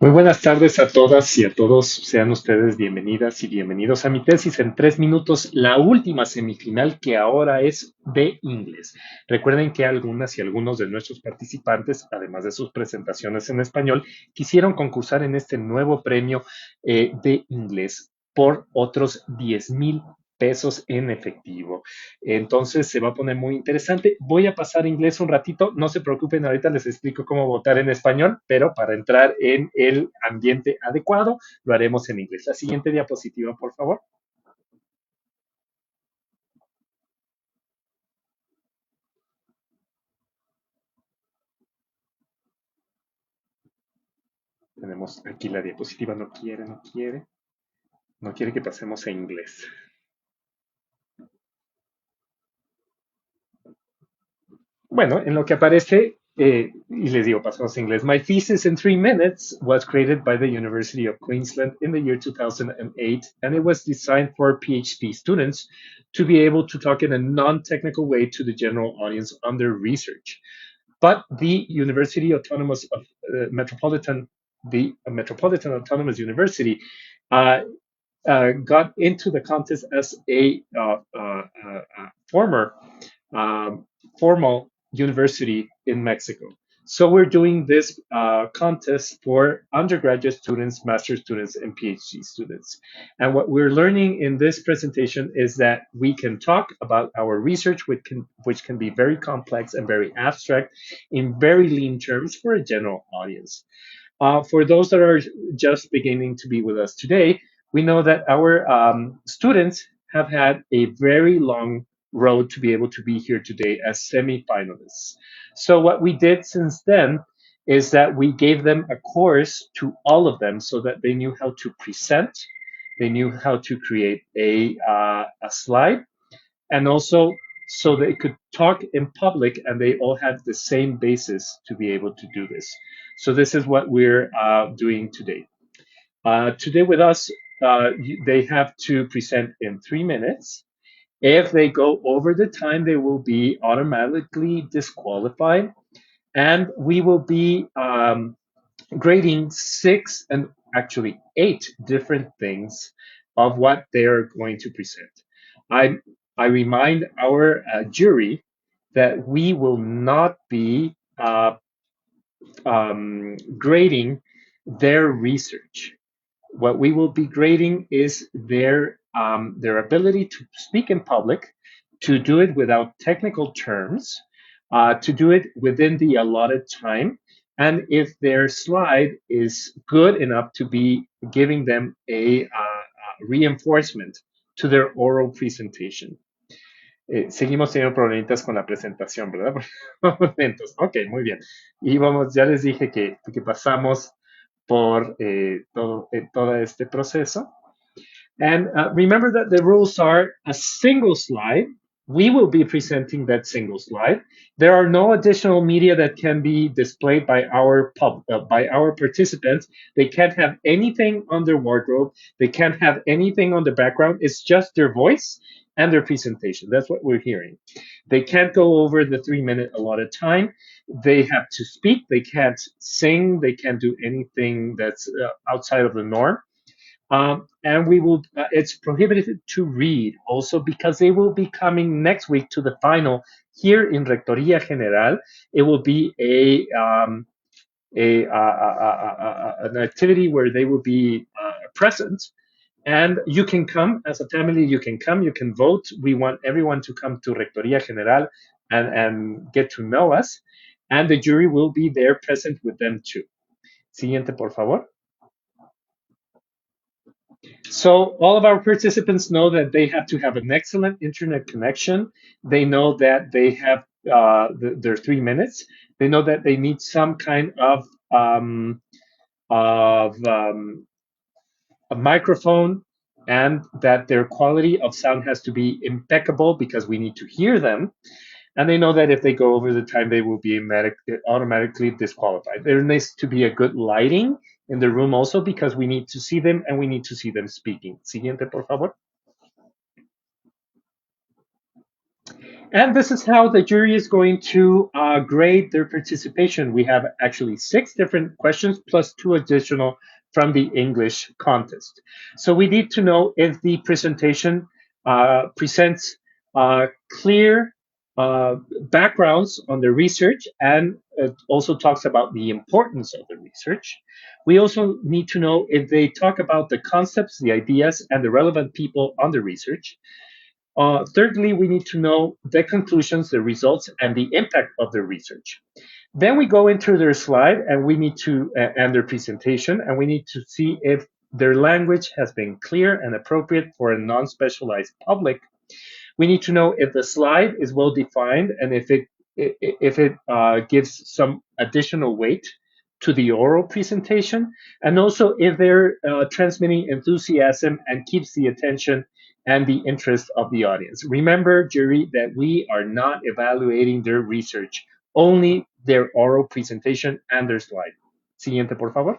Muy buenas tardes a todas y a todos. Sean ustedes bienvenidas y bienvenidos a mi tesis en 3 minutos, la última semifinal que ahora es de inglés. Recuerden que algunas y algunos de nuestros participantes, además de sus presentaciones en español, quisieron concursar en este nuevo premio de inglés por otros 10,000 pesos en efectivo. Entonces se va a poner muy interesante. Voy a pasar inglés un ratito. No se preocupen, ahorita les explico cómo votar en español, pero para entrar en el ambiente adecuado, lo haremos en inglés. La siguiente diapositiva, por favor. Tenemos aquí la diapositiva. No quiere que pasemos a inglés. Bueno, en lo que aparece, y les digo, pasamos a inglés. My thesis in 3 minutes was created by the University of Queensland in the year 2008, and it was designed for PhD students to be able to talk in a non-technical way to the general audience on their research. But the University Autonomous of Metropolitan, the Metropolitan Autonomous University, uh, got into the contest as a former um, formal university in Mexico. So we're doing this contest for undergraduate students, master's students, and PhD students. And what we're learning in this presentation is that we can talk about our research, which can be very complex and very abstract in very lean terms for a general audience. For those that are just beginning to be with us today, we know that our students have had a very long road to be able to be here today as semifinalists. So what we did since then is that we gave them a course to all of them so that they knew how to present, they knew how to create a slide, and also so they could talk in public and they all had the same basis to be able to do this. So this is what we're doing today. Today with us, they have to present in 3 minutes. If they go over the time, they will be automatically disqualified. And we will be grading 6 and actually 8 different things of what they're going to present. I, I remind our jury that we will not be grading their research. What we will be grading is their ability to speak in public, to do it without technical terms, to do it within the allotted time, and if their slide is good enough to be giving them a reinforcement to their oral presentation. Seguimos teniendo problemitas con la presentación, ¿verdad? Momentos. Ok, muy bien. Y vamos, ya les dije que pasamos por todo este proceso. And remember that the rules are a single slide. We will be presenting that single slide. There are no additional media that can be displayed by by our participants. They can't have anything on their wardrobe. They can't have anything on the background. It's just their voice and their presentation. That's what we're hearing. They can't go over the 3 minute allotted time. They have to speak. They can't sing. They can't do anything that's outside of the norm. And it's prohibited to read also because they will be coming next week to the final here in Rectoría General. It will be an activity where they will be present. And you can come as a family, you can come, you can vote. We want everyone to come to Rectoría General and get to know us. And the jury will be there present with them too. Siguiente, por favor. So all of our participants know that they have to have an excellent internet connection. They know that they have their 3 minutes. They know that they need some kind of a microphone, and that their quality of sound has to be impeccable because we need to hear them. And they know that if they go over the time, they will be automatically disqualified. There needs to be a good lighting in the room also because we need to see them and we need to see them speaking. Siguiente, por favor. And this is how the jury is going to grade their participation. We have actually 6 different questions plus 2 additional from the English contest. So we need to know if the presentation presents clear backgrounds on the research, and it also talks about the importance of the research. We also need to know if they talk about the concepts, the ideas, and the relevant people on the research. Thirdly, we need to know the conclusions, the results, and the impact of the research. Then we go into their slide and we need to, and their presentation, and we need to see if their language has been clear and appropriate for a non-specialized public. We need to know if the slide is well defined and if it gives some additional weight to the oral presentation, and also if they're transmitting enthusiasm and keeps the attention and the interest of the audience. Remember, jury, that we are not evaluating their research, only their oral presentation and their slide. Siguiente, por favor.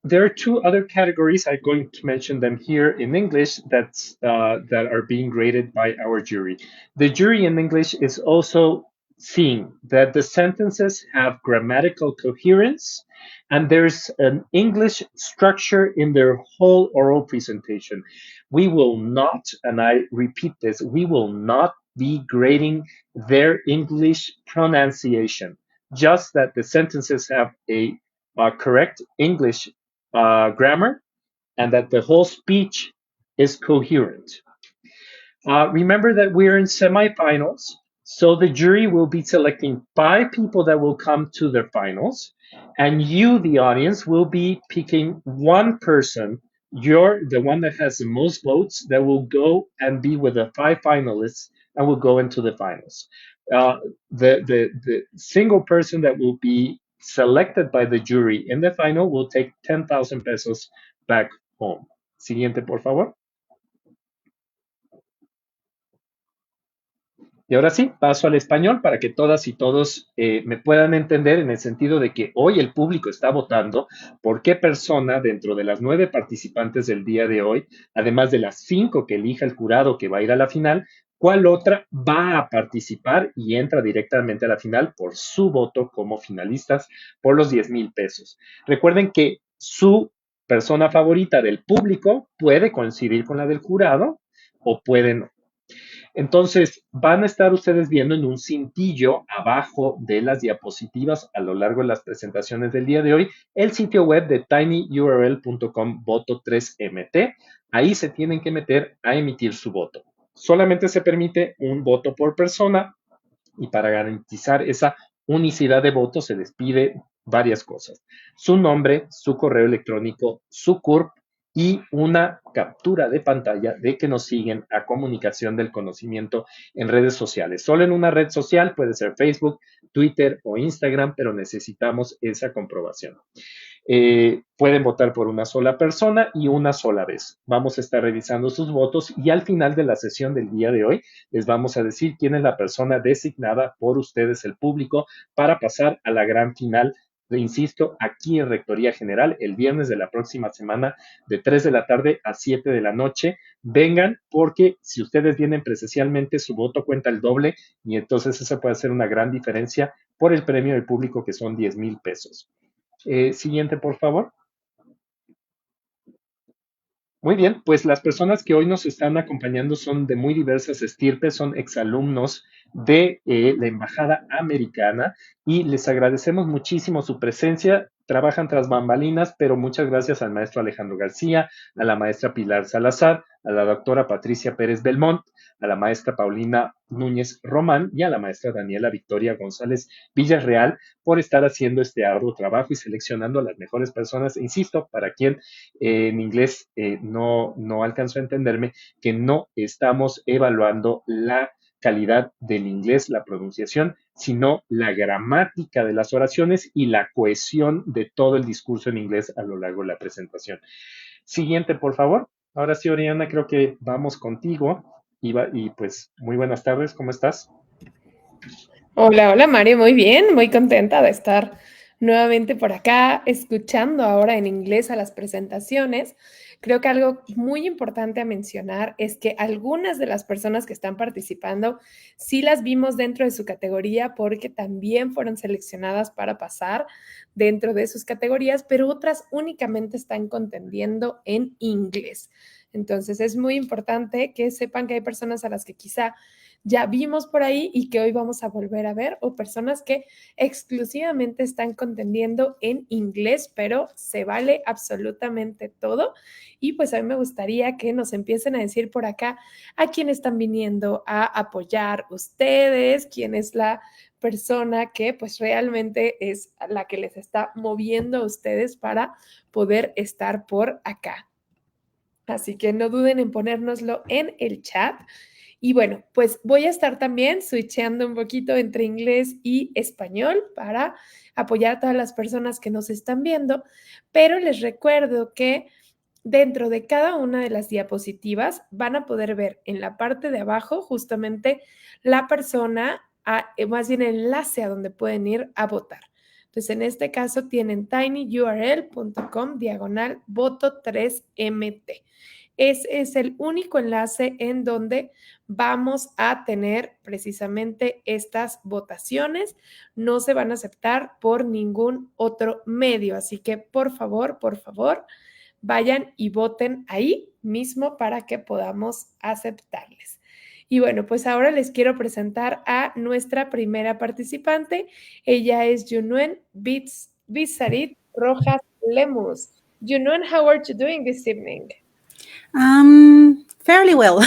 There are 2 other categories. I'm going to mention them here in English that are being graded by our jury. The jury in English is also seeing that the sentences have grammatical coherence and there's an English structure in their whole oral presentation. We will not, and I repeat this, we will not be grading their English pronunciation, just that the sentences have a correct English grammar and that the whole speech is coherent. Remember that we're in semifinals, so the jury will be selecting 5 people that will come to the finals, and you, the audience, will be picking one person. You're the one that has the most votes that will go and be with the 5 finalists and will go into the finals. The single person that will be selected by the jury in the final will take 10,000 pesos back home. Siguiente, por favor. Y ahora sí, paso al español para que todas y todos me puedan entender en el sentido de que hoy el público está votando por qué persona dentro de las 9 participantes del día de hoy, además de las 5 que elija el jurado que va a ir a la final, cuál otra va a participar y entra directamente a la final por su voto como finalistas por los 10,000 pesos. Recuerden que su persona favorita del público puede coincidir con la del jurado o puede no. Entonces, van a estar ustedes viendo en un cintillo abajo de las diapositivas a lo largo de las presentaciones del día de hoy el sitio web de tinyurl.com voto 3mt. Ahí se tienen que meter a emitir su voto. Solamente se permite un voto por persona y para garantizar esa unicidad de votos se les pide varias cosas. Su nombre, su correo electrónico, su CURP y una captura de pantalla de que nos siguen a Comunicación del Conocimiento en redes sociales. Solo en una red social, puede ser Facebook, Twitter o Instagram, pero necesitamos esa comprobación. Pueden votar por una sola persona y una sola vez. Vamos a estar revisando sus votos y al final de la sesión del día de hoy les vamos a decir quién es la persona designada por ustedes, el público, para pasar a la gran final. Insisto, aquí en Rectoría General, el viernes de la próxima semana, de 3 de la tarde a 7 de la noche. Vengan, porque si ustedes vienen presencialmente, su voto cuenta el doble y entonces esa puede ser una gran diferencia por el premio del público, que son 10,000 pesos. Siguiente, por favor. Muy bien, pues las personas que hoy nos están acompañando son de muy diversas estirpes, son exalumnos de la Embajada Americana y les agradecemos muchísimo su presencia. Trabajan tras bambalinas, pero muchas gracias al maestro Alejandro García, a la maestra Pilar Salazar, a la doctora Patricia Pérez Belmont, a la maestra Paulina Núñez Román y a la maestra Daniela Victoria González Villarreal por estar haciendo este arduo trabajo y seleccionando a las mejores personas. Insisto, para quien en inglés no alcanzó a entenderme, que no estamos evaluando la calidad del inglés, la pronunciación, sino la gramática de las oraciones y la cohesión de todo el discurso en inglés a lo largo de la presentación. Siguiente, por favor. Ahora sí, Oriana, creo que vamos contigo. Y pues, muy buenas tardes, ¿cómo estás? Hola, hola Mario, muy bien, muy contenta de estar nuevamente por acá, escuchando ahora en inglés a las presentaciones. Creo que algo muy importante a mencionar es que algunas de las personas que están participando sí las vimos dentro de su categoría porque también fueron seleccionadas para pasar dentro de sus categorías, pero otras únicamente están contendiendo en inglés. Entonces es muy importante que sepan que hay personas a las que quizá ya vimos por ahí y que hoy vamos a volver a ver, o personas que exclusivamente están contendiendo en inglés, pero se vale absolutamente todo. Y pues a mí me gustaría que nos empiecen a decir por acá a quién están viniendo a apoyar ustedes, quién es la persona que pues realmente es la que les está moviendo a ustedes para poder estar por acá. Así que no duden en ponérnoslo en el chat. Y bueno, pues voy a estar también switcheando un poquito entre inglés y español para apoyar a todas las personas que nos están viendo, pero les recuerdo que dentro de cada una de las diapositivas van a poder ver en la parte de abajo justamente la persona, más bien el enlace a donde pueden ir a votar. Entonces, en este caso tienen tinyurl.com/voto 3MT. Ese es el único enlace en donde vamos a tener precisamente estas votaciones. No se van a aceptar por ningún otro medio. Así que, por favor, vayan y voten ahí mismo para que podamos aceptarles. Y bueno, pues ahora les quiero presentar a nuestra primera participante. Ella es Junuen Bizarit Rojas Lemus. Junuen, how are you doing this evening? Fairly well.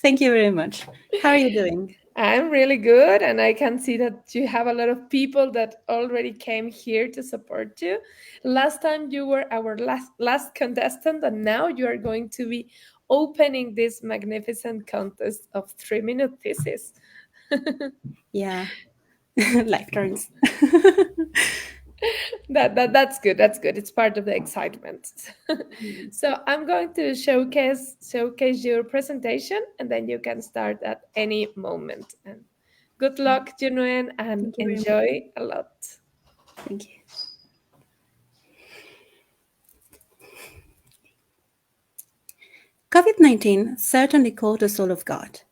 Thank you very much. How are you doing? I'm really good, and I can see that you have a lot of people that already came here to support you. Last time you were our last contestant, and now you are going to be opening this magnificent contest of 3-minute thesis. Yeah, life turns. That's good. That's good. It's part of the excitement. So I'm going to showcase your presentation, and then you can start at any moment. And good luck, Junuen, and enjoy a lot. Thank you. COVID-19 certainly caught the soul of God.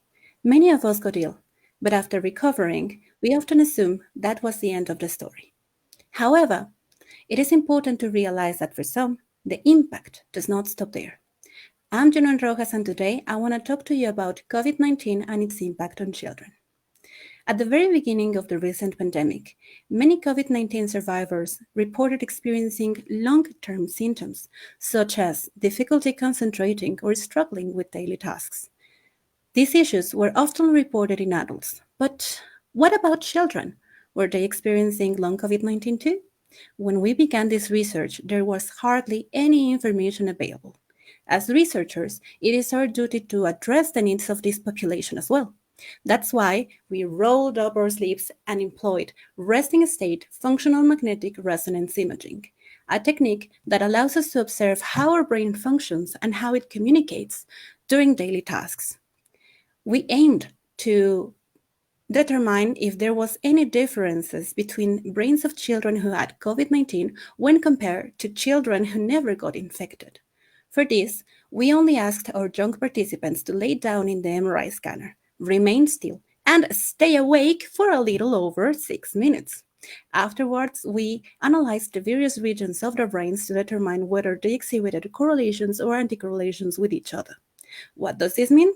Many of us got ill, but after recovering, we often assume that was the end of the story. However, it is important to realize that for some, the impact does not stop there. I'm Junon Rojas, and today I want to talk to you about COVID-19 and its impact on children. At the very beginning of the recent pandemic, many COVID-19 survivors reported experiencing long-term symptoms, such as difficulty concentrating or struggling with daily tasks. These issues were often reported in adults, but what about children? Were they experiencing long COVID-19 too? When we began this research, there was hardly any information available. As researchers, it is our duty to address the needs of this population as well. That's why we rolled up our sleeves and employed resting state functional magnetic resonance imaging, a technique that allows us to observe how our brain functions and how it communicates during daily tasks. We aimed to determine if there was any differences between brains of children who had COVID-19 when compared to children who never got infected. For this, we only asked our young participants to lay down in the MRI scanner, remain still, and stay awake for a little over 6 minutes. Afterwards, we analyzed the various regions of their brains to determine whether they exhibited correlations or anticorrelations with each other. What does this mean?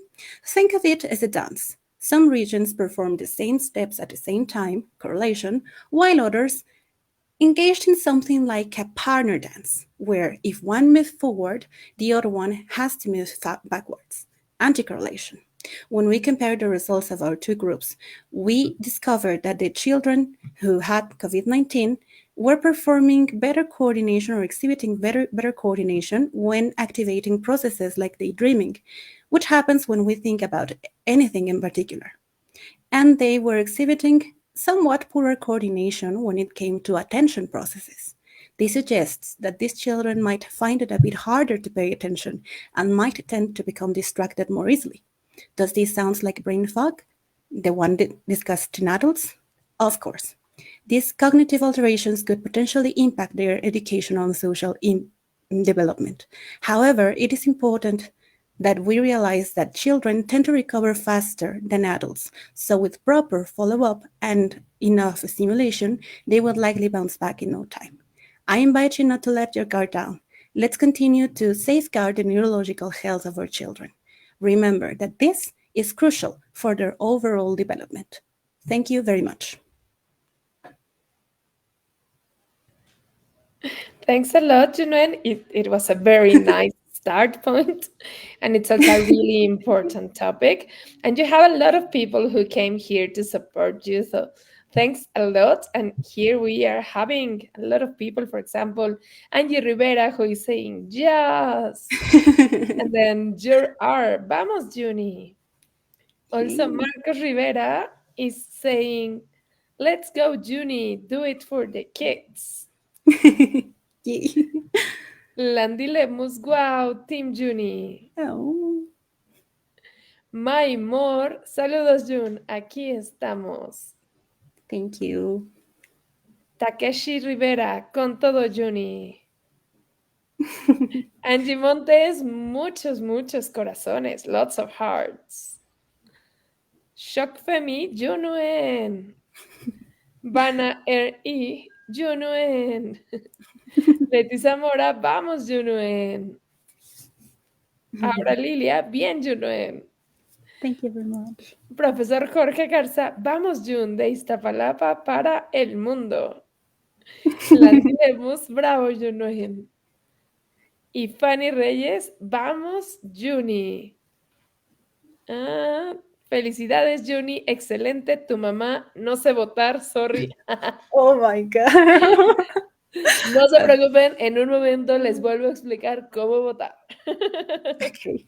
Think of it as a dance. Some regions perform the same steps at the same time, correlation, while others engaged in something like a partner dance, where if one moves forward, the other one has to move backwards, anticorrelation. When we compared the results of our two groups, we discovered that the children who had COVID-19 were performing better coordination or exhibiting better coordination when activating processes like daydreaming, which happens when we think about anything in particular. And they were exhibiting somewhat poorer coordination when it came to attention processes. This suggests that these children might find it a bit harder to pay attention and might tend to become distracted more easily. Does this sound like brain fog, the one discussed in adults? Of course. These cognitive alterations could potentially impact their educational and social development. However, it is important that we realize that children tend to recover faster than adults. So, with proper follow up and enough stimulation, they will likely bounce back in no time. I invite you not to let your guard down. Let's continue to safeguard the neurological health of our children. Remember that this is crucial for their overall development. Thank you very much. Thanks a lot, Junwen. It was a very nice start point, and it's also a really important topic. And you have a lot of people who came here to support you. So thanks a lot. And here we are having a lot of people, for example, Angie Rivera, who is saying, yes. And then vamos, Juni. Also, Marcos Rivera is saying, let's go, Juni, do it for the kids. Landy Lemus, wow, Team Juni. Oh. My amor, saludos Jun, aquí estamos. Thank you. Takeshi Rivera, con todo Juni. Angie Montes, muchos, muchos corazones, lots of hearts. Shock Femi, Junuen. Vana R.I., Junuen. Leti Zamora, vamos Junuen. Ahora Lilia, bien Junuen. Thank you very much. Profesor Jorge Garza, vamos Jun, de Iztapalapa para el mundo. Landy Lemus, bravo Junuen. Y Fanny Reyes, vamos Juni. Felicidades Juni, excelente, tu mamá no sé votar, sorry. Oh my God. No se preocupen, en un momento les vuelvo a explicar cómo votar. Okay.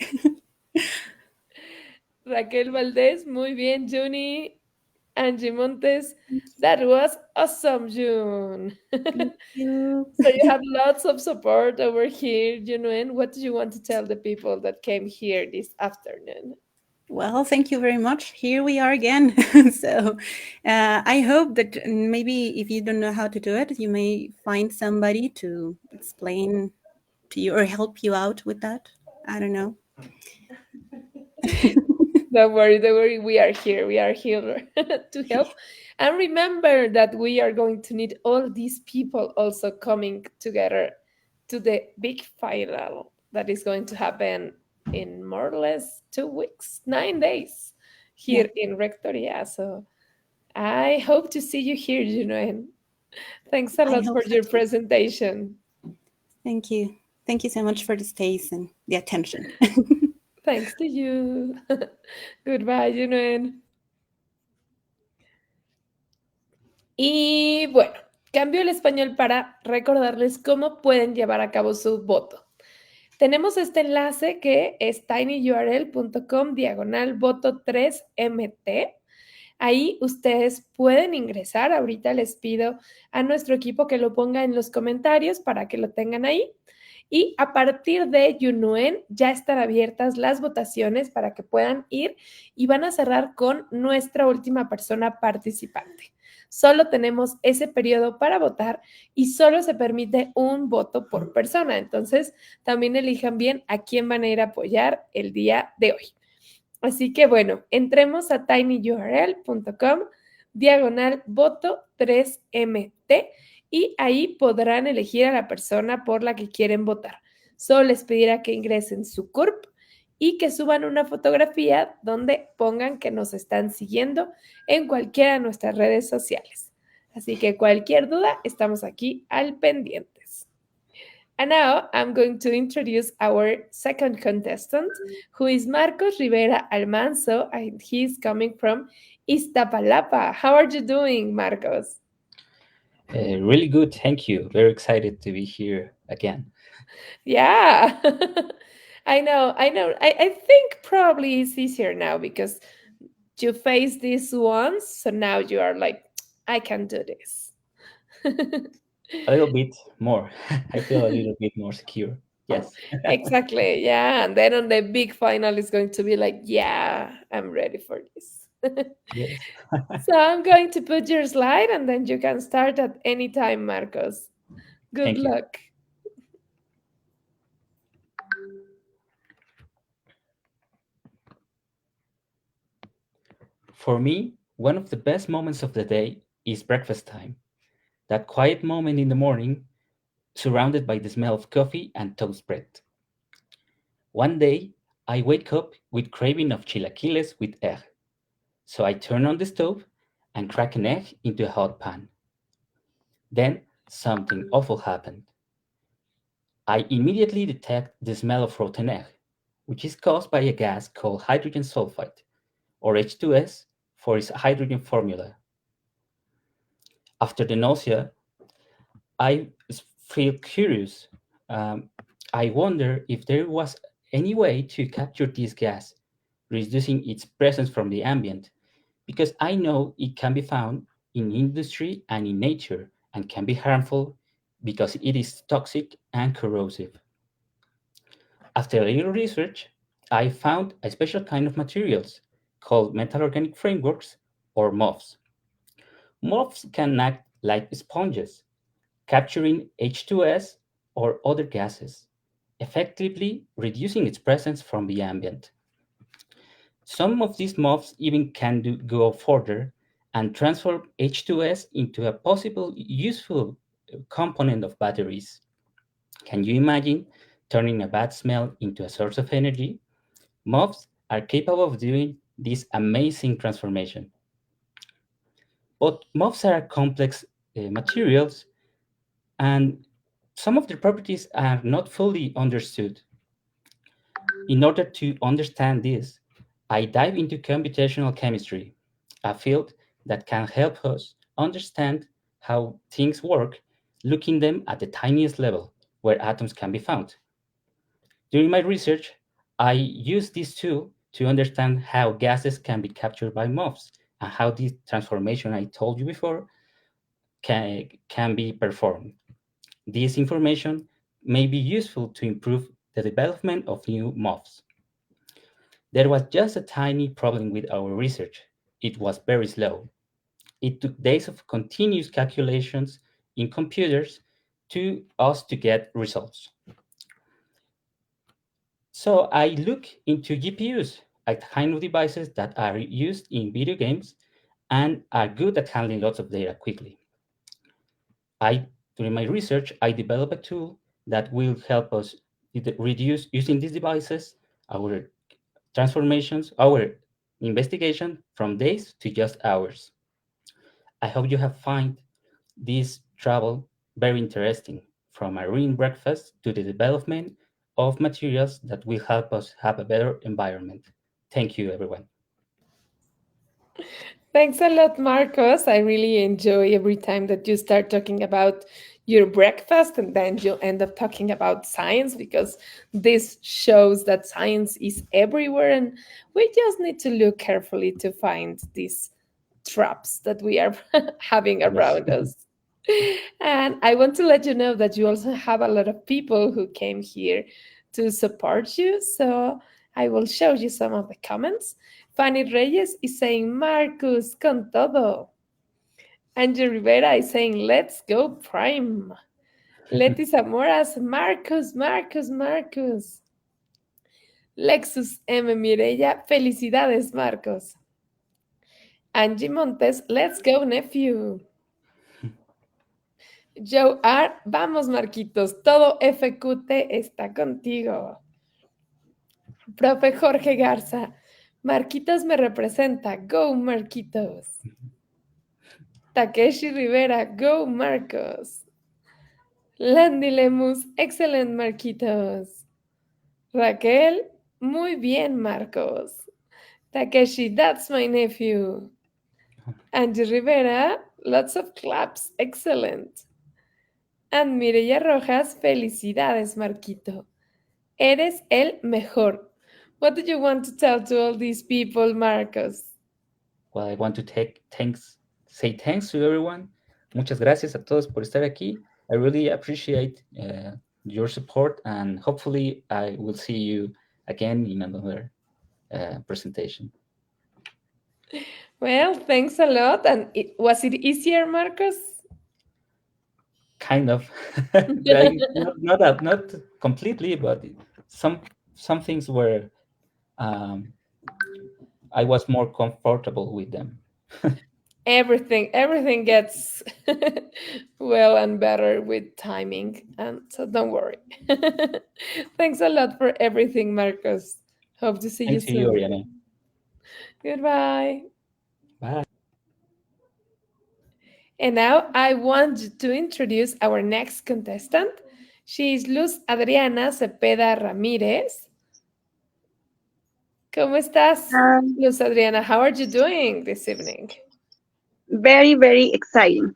Raquel Valdés, muy bien, Juni. Angie Montes, that was awesome, June. Thank you. So you have lots of support over here, Junuen. What do you want to tell the people that came here this afternoon? Well, thank you very much. Here we are again. So I hope that maybe if you don't know how to do it, you may find somebody to explain to you or help you out with that. I don't know. Don't worry. We are here. We are here to help. And remember that we are going to need all these people also coming together to the big final that is going to happen in more or less 2 weeks, 9 days here in Rectoria. So I hope to see you here, Junuen. Thanks a lot for your presentation. Thank you. Thank you so much for the space and the attention. Thanks to you. Goodbye, Junuen. Y bueno, cambio el español para recordarles cómo pueden llevar a cabo su voto. Tenemos este enlace que es tinyurl.com/voto3mt. Ahí ustedes pueden ingresar. Ahorita les pido a nuestro equipo que lo ponga en los comentarios para que lo tengan ahí. Y a partir de Junuen ya están abiertas las votaciones para que puedan ir y van a cerrar con nuestra última persona participante. Solo tenemos ese periodo para votar y solo se permite un voto por persona. Entonces, también elijan bien a quién van a ir a apoyar el día de hoy. Así que, bueno, entremos a tinyurl.com/voto3mt y ahí podrán elegir a la persona por la que quieren votar. Solo les pedirá que ingresen su CURP y que suban una fotografía donde pongan que nos están siguiendo en cualquiera de nuestras redes sociales. Así que cualquier duda, estamos aquí al pendientes. And now I'm going to introduce our second contestant, who is Marcos Rivera Almanzo, and he's coming from Iztapalapa. How are you doing, Marcos? Really good, thank you. Very excited to be here again. Yeah, I know. I think probably it's easier now because you faced this once, so now you are like, I can do this. A little bit more. I feel a little bit more secure. Yes. Exactly. Yeah. And then on the big final, it's going to be like, yeah, I'm ready for this. Yes. So I'm going to put your slide and then you can start at any time, Marcos. Good luck. For me, one of the best moments of the day is breakfast time. That quiet moment in the morning, surrounded by the smell of coffee and toast bread. One day, I wake up with craving of chilaquiles with egg. So I turn on the stove and crack an egg into a hot pan. Then something awful happened. I immediately detect the smell of rotten egg, which is caused by a gas called hydrogen sulfide, or H2S for its hydrogen formula. After the nausea, I feel curious. Um, I wonder if there was any way to capture this gas, reducing its presence from the ambient, because I know it can be found in industry and in nature and can be harmful because it is toxic and corrosive. After a little research, I found a special kind of materials called metal organic frameworks or MOFs. MOFs can act like sponges, capturing H2S or other gases, effectively reducing its presence from the ambient. Some of these MOFs even go further and transform H2S into a possible useful component of batteries. Can you imagine turning a bad smell into a source of energy? MOFs are capable of doing this amazing transformation. But MOFs are complex materials, and some of their properties are not fully understood. In order to understand this, I dive into computational chemistry, a field that can help us understand how things work, looking them at the tiniest level where atoms can be found. During my research, I use this tool to understand how gases can be captured by MOFs and how this transformation I told you before can be performed. This information may be useful to improve the development of new MOFs. There was just a tiny problem with our research. It was very slow. It took days of continuous calculations in computers to us to get results. So I look into GPUs, a kind of devices that are used in video games and are good at handling lots of data quickly. I, During my research, I developed a tool that will help us reduce using these devices our transformations, our investigation from days to just hours. I hope you have find this travel very interesting, from marine breakfast to the development of materials that will help us have a better environment. Thank you, everyone. Thanks a lot, Marcos. I really enjoy every time that you start talking about your breakfast and then you end up talking about science because this shows that science is everywhere and we just need to look carefully to find these traps that we are having Yes. around us. And I want to let you know that you also have a lot of people who came here to support you. So I will show you some of the comments. Fanny Reyes is saying, Marcus, con todo. Angie Rivera is saying, let's go prime. Leti Zamora's, Marcus, Marcus, Marcus. Lexus M. Mireya, felicidades, Marcos. Angie Montes, let's go, nephew. Joe R, vamos, Marquitos, todo FQT está contigo. Profe Jorge Garza, Marquitos me representa, go, Marquitos. Takeshi Rivera, go, Marcos. Landy Lemus, excelente, Marquitos. Raquel, muy bien, Marcos. Takeshi, that's my nephew. Angie Rivera, lots of claps, excellent. And Mireya Rojas, felicidades, Marquito. Eres el mejor. What do you want to tell to all these people, Marcos? Well, I want to say thanks to everyone. Muchas gracias a todos por estar aquí. I really appreciate your support, and hopefully I will see you again in another presentation. Well, thanks a lot. And was it easier, Marcos? Kind of. Like, not completely, but some things were I was more comfortable with them. Everything gets well and better with timing, and so don't worry. Thanks a lot for everything, Marcos. Hope to see you Thanks to you, soon. Oriana. Goodbye. Bye. And now I want to introduce our next contestant. She is Luz Adriana Cepeda Ramírez. ¿Cómo estás, Um, Luz Adriana? How are you doing this evening? Very, very exciting.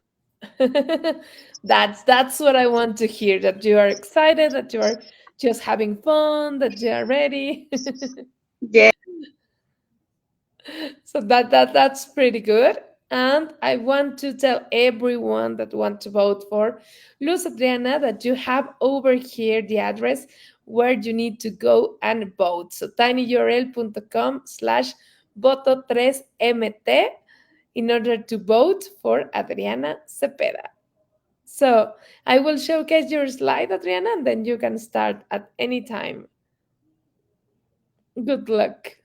That's what I want to hear, that you are excited, that you are just having fun, that you are ready. Yeah, So that's pretty good. And I want to tell everyone that want to vote for Luz Adriana that you have over here the address where you need to go and vote. So tinyurl.com/voto3mt in order to vote for Adriana Cepeda. So I will showcase your slide, Adriana, and then you can start at any time. Good luck.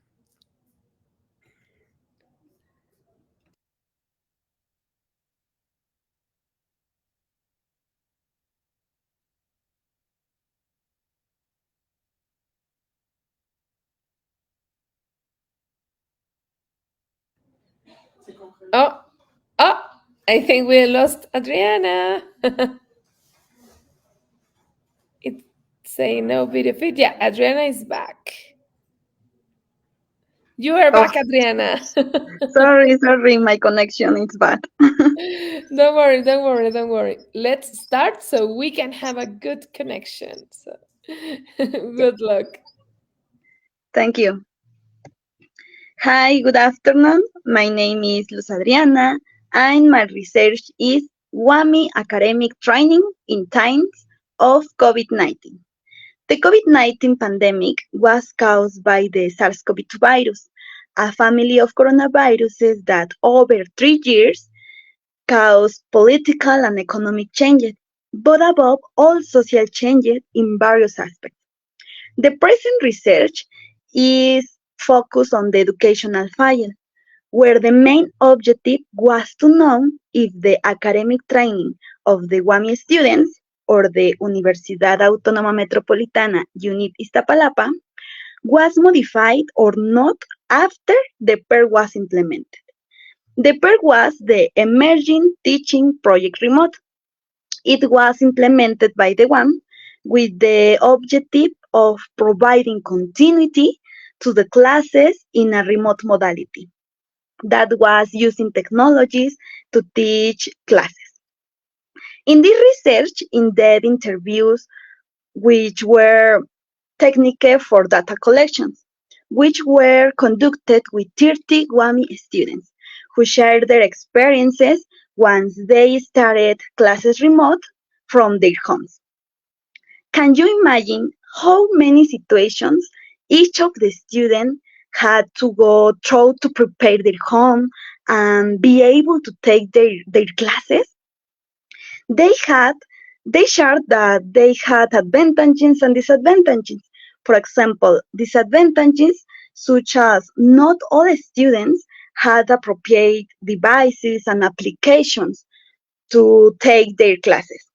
Oh, oh, I think we lost Adriana. It's saying no video feed. Yeah, Adriana is back. You are oh, back, Adriana. sorry, my connection is bad. Don't worry, don't worry, don't worry. Let's start so we can have a good connection. So, good luck. Thank you. Hi, good afternoon. My name is Luz Adriana, and my research is WAMI academic training in times of COVID-19. The COVID-19 pandemic was caused by the SARS-CoV-2 virus, a family of coronaviruses that over 3 years caused political and economic changes, but above all social changes in various aspects. The present research is focused on the educational file, where the main objective was to know if the academic training of the WAMI students or the Universidad Autónoma Metropolitana Unit Iztapalapa was modified or not after the PER was implemented. The PER was the Emerging Teaching Project Remote. It was implemented by the WAM with the objective of providing continuity to the classes in a remote modality that was using technologies to teach classes. In this research, in-depth interviews, which were technique for data collections, which were conducted with 30 WAMI students who shared their experiences once they started classes remote from their homes. Can you imagine how many situations each of the students had to go through to prepare their home and be able to take their classes? They had they shared that they had advantages and disadvantages. For example, disadvantages such as not all students had appropriate devices and applications to take their classes,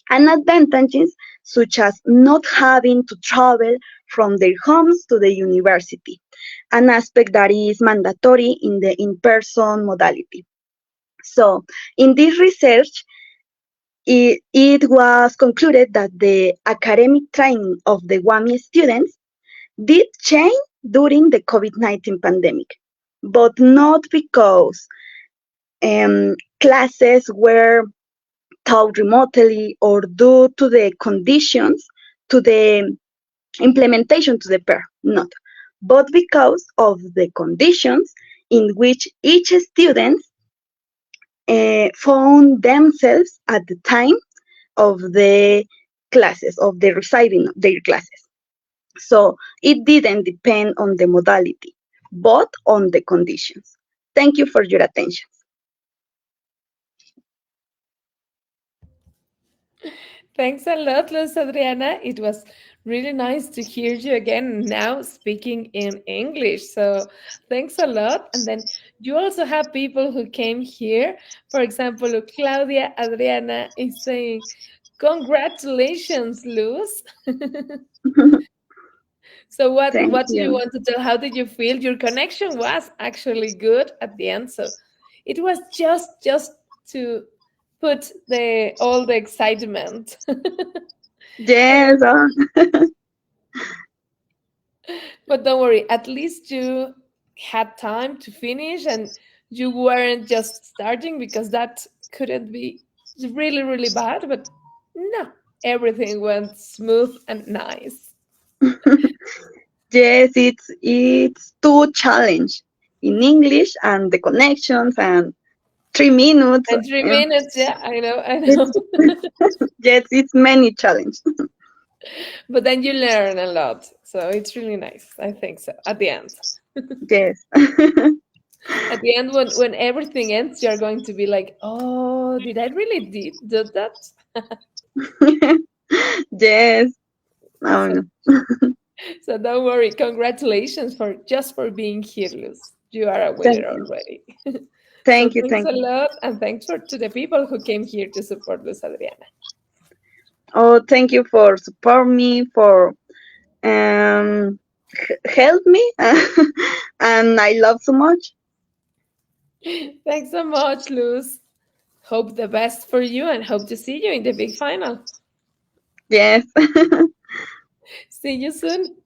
and advantages such as not having to travel from their homes to the university, an aspect that is mandatory in the in-person modality. So, in this research, it was concluded that the academic training of the WAMI students did change during the COVID-19 pandemic, but not because classes were taught remotely or due to the conditions to the implementation to the pair, not, but because of the conditions in which each student found themselves at the time of the classes, of the reciting their classes. So it didn't depend on the modality, but on the conditions. Thank you for your attention. Thanks a lot, Luz Adriana. It was really nice to hear you again now speaking in English. So thanks a lot. And then you also have people who came here. For example, Claudia Adriana is saying, congratulations, Luz. So Thank what do you you. want to tell? How did you feel? Your connection was actually good at the end. So it was just to put the all the excitement. Yes. But don't worry, at least you had time to finish and you weren't just starting because that couldn't be really, really bad. But no, everything went smooth and nice. Yes, it's too challenge in English and the connections and 3 minutes. And 3 minutes, yeah, I know. It's yes, it's many challenge. But then you learn a lot. So it's really nice. I think so. At the end. Yes. At the end, when everything ends, you're going to be like, oh, did I really do that? Yes. So, Um, so don't worry. Congratulations for being here, Luz. You are a thank winner you. already. So Thank you. thanks Thank a you. lot, and thanks to the people who came here to support Luz Adriana. Oh, thank you for support me, for help me, and I love so much. Thanks so much, Luz. Hope the best for you, and hope to see you in the big final. Yes. See you soon.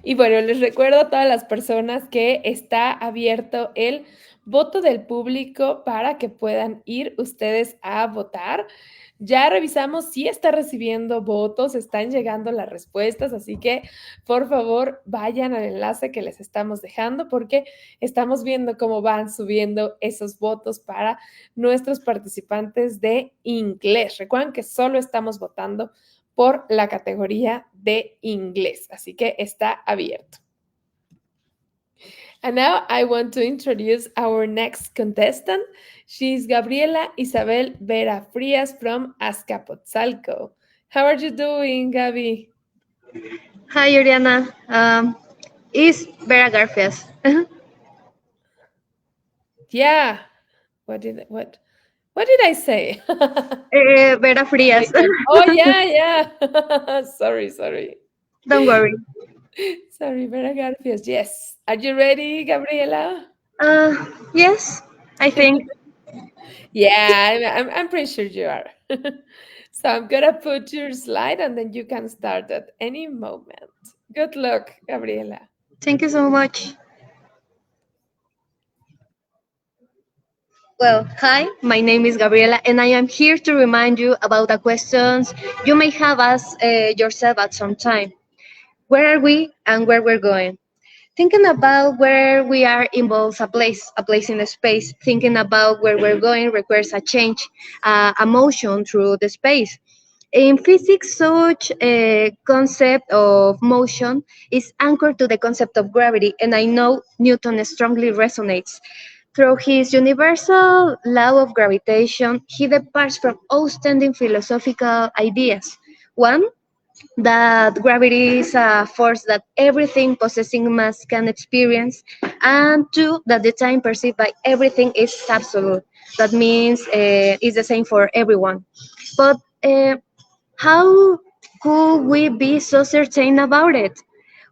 Y bueno, les recuerdo a todas las personas que está abierto el voto del público para que puedan ir ustedes a votar. Ya revisamos si está recibiendo votos, están llegando las respuestas, así que por favor vayan al enlace que les estamos dejando porque estamos viendo cómo van subiendo esos votos para nuestros participantes de inglés. Recuerden que solo estamos votando por la categoría de inglés, así que está abierto. And now I want to introduce our next contestant. She's Gabriela Isabel Vera Frias from Azcapotzalco. How are you doing, Gabi? Hi, Oriana. Is Vera Garfias. Yeah. What did I say? Vera Frias. Oh yeah. Sorry. Don't worry. Sorry, Vera Garfias. Yes. Are you ready, Gabriela? Yes, I think. Yeah, I'm pretty sure you are. So I'm gonna put your slide and then you can start at any moment. Good luck, Gabriela. Thank you so much. Well, hi, my name is Gabriela, and I am here to remind you about the questions you may have asked yourself at some time. Where are we and where we're going? Thinking about where we are involves a place in a space. Thinking about where we're going requires a change, a motion through the space. In physics, such a concept of motion is anchored to the concept of gravity, and I know Newton strongly resonates. Through his universal law of gravitation, he departs from outstanding philosophical ideas. One, that gravity is a force that everything possessing mass can experience, and two, that the time perceived by everything is absolute. That means it's the same for everyone. But how could we be so certain about it?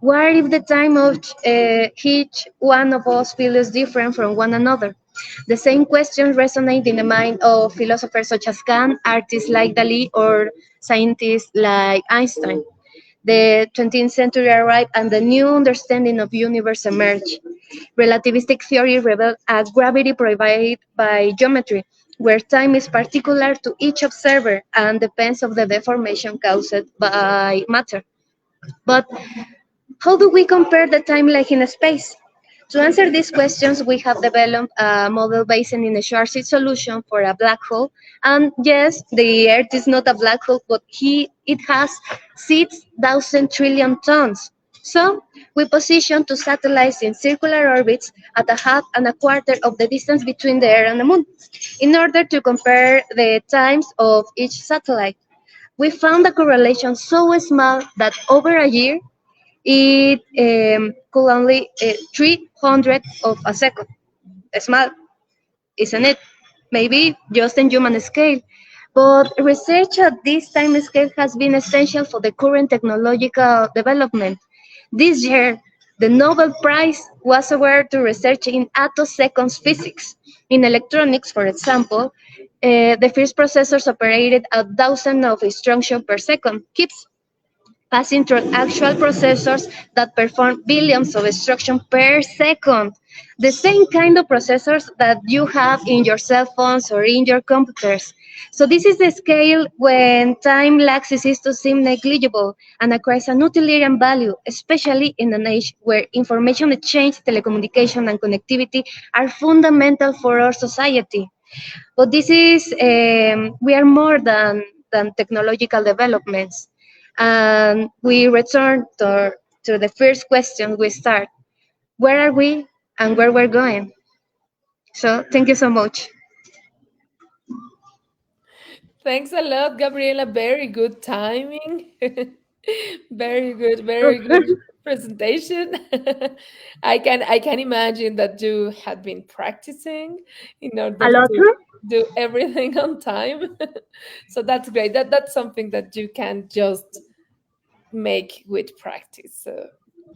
What if the time of each one of us feels different from one another? The same questions resonate in the mind of philosophers such as Kant, artists like Dalí, or scientists like Einstein. The 20th century arrived and the new understanding of universe emerged. Relativistic theory revealed a gravity provided by geometry, where time is particular to each observer and depends on the deformation caused by matter. But how do we compare the time like in space? To answer these questions, we have developed a model based in a Schwarzschild solution for a black hole. And yes, the Earth is not a black hole, but it has 6,000 trillion tons. So we position two satellites in circular orbits at a half and a quarter of the distance between the Earth and the Moon in order to compare the times of each satellite. We found a correlation so small that over a year it could only 300 of a second. Small, isn't it? Maybe just in human scale. But research at this time scale has been essential for the current technological development. This year, the Nobel Prize was awarded to research in attoseconds physics. In electronics, for example, the first processors operated at 1,000 of instructions per second, keeps passing through actual processors that perform billions of instructions per second. The same kind of processors that you have in your cell phones or in your computers. So this is the scale when time lags ceases to seem negligible and acquires an utilitarian value, especially in an age where information exchange, telecommunication, and connectivity are fundamental for our society. But this is, we are more than technological developments. And we return to the first question we start. Where are we and where we're going? So thank you so much. Thanks a lot, Gabriela. Very good timing. Very good presentation. I can imagine that you had been practicing in order A lot. to do everything on time. So that's great. That's something that you can just make with practice. So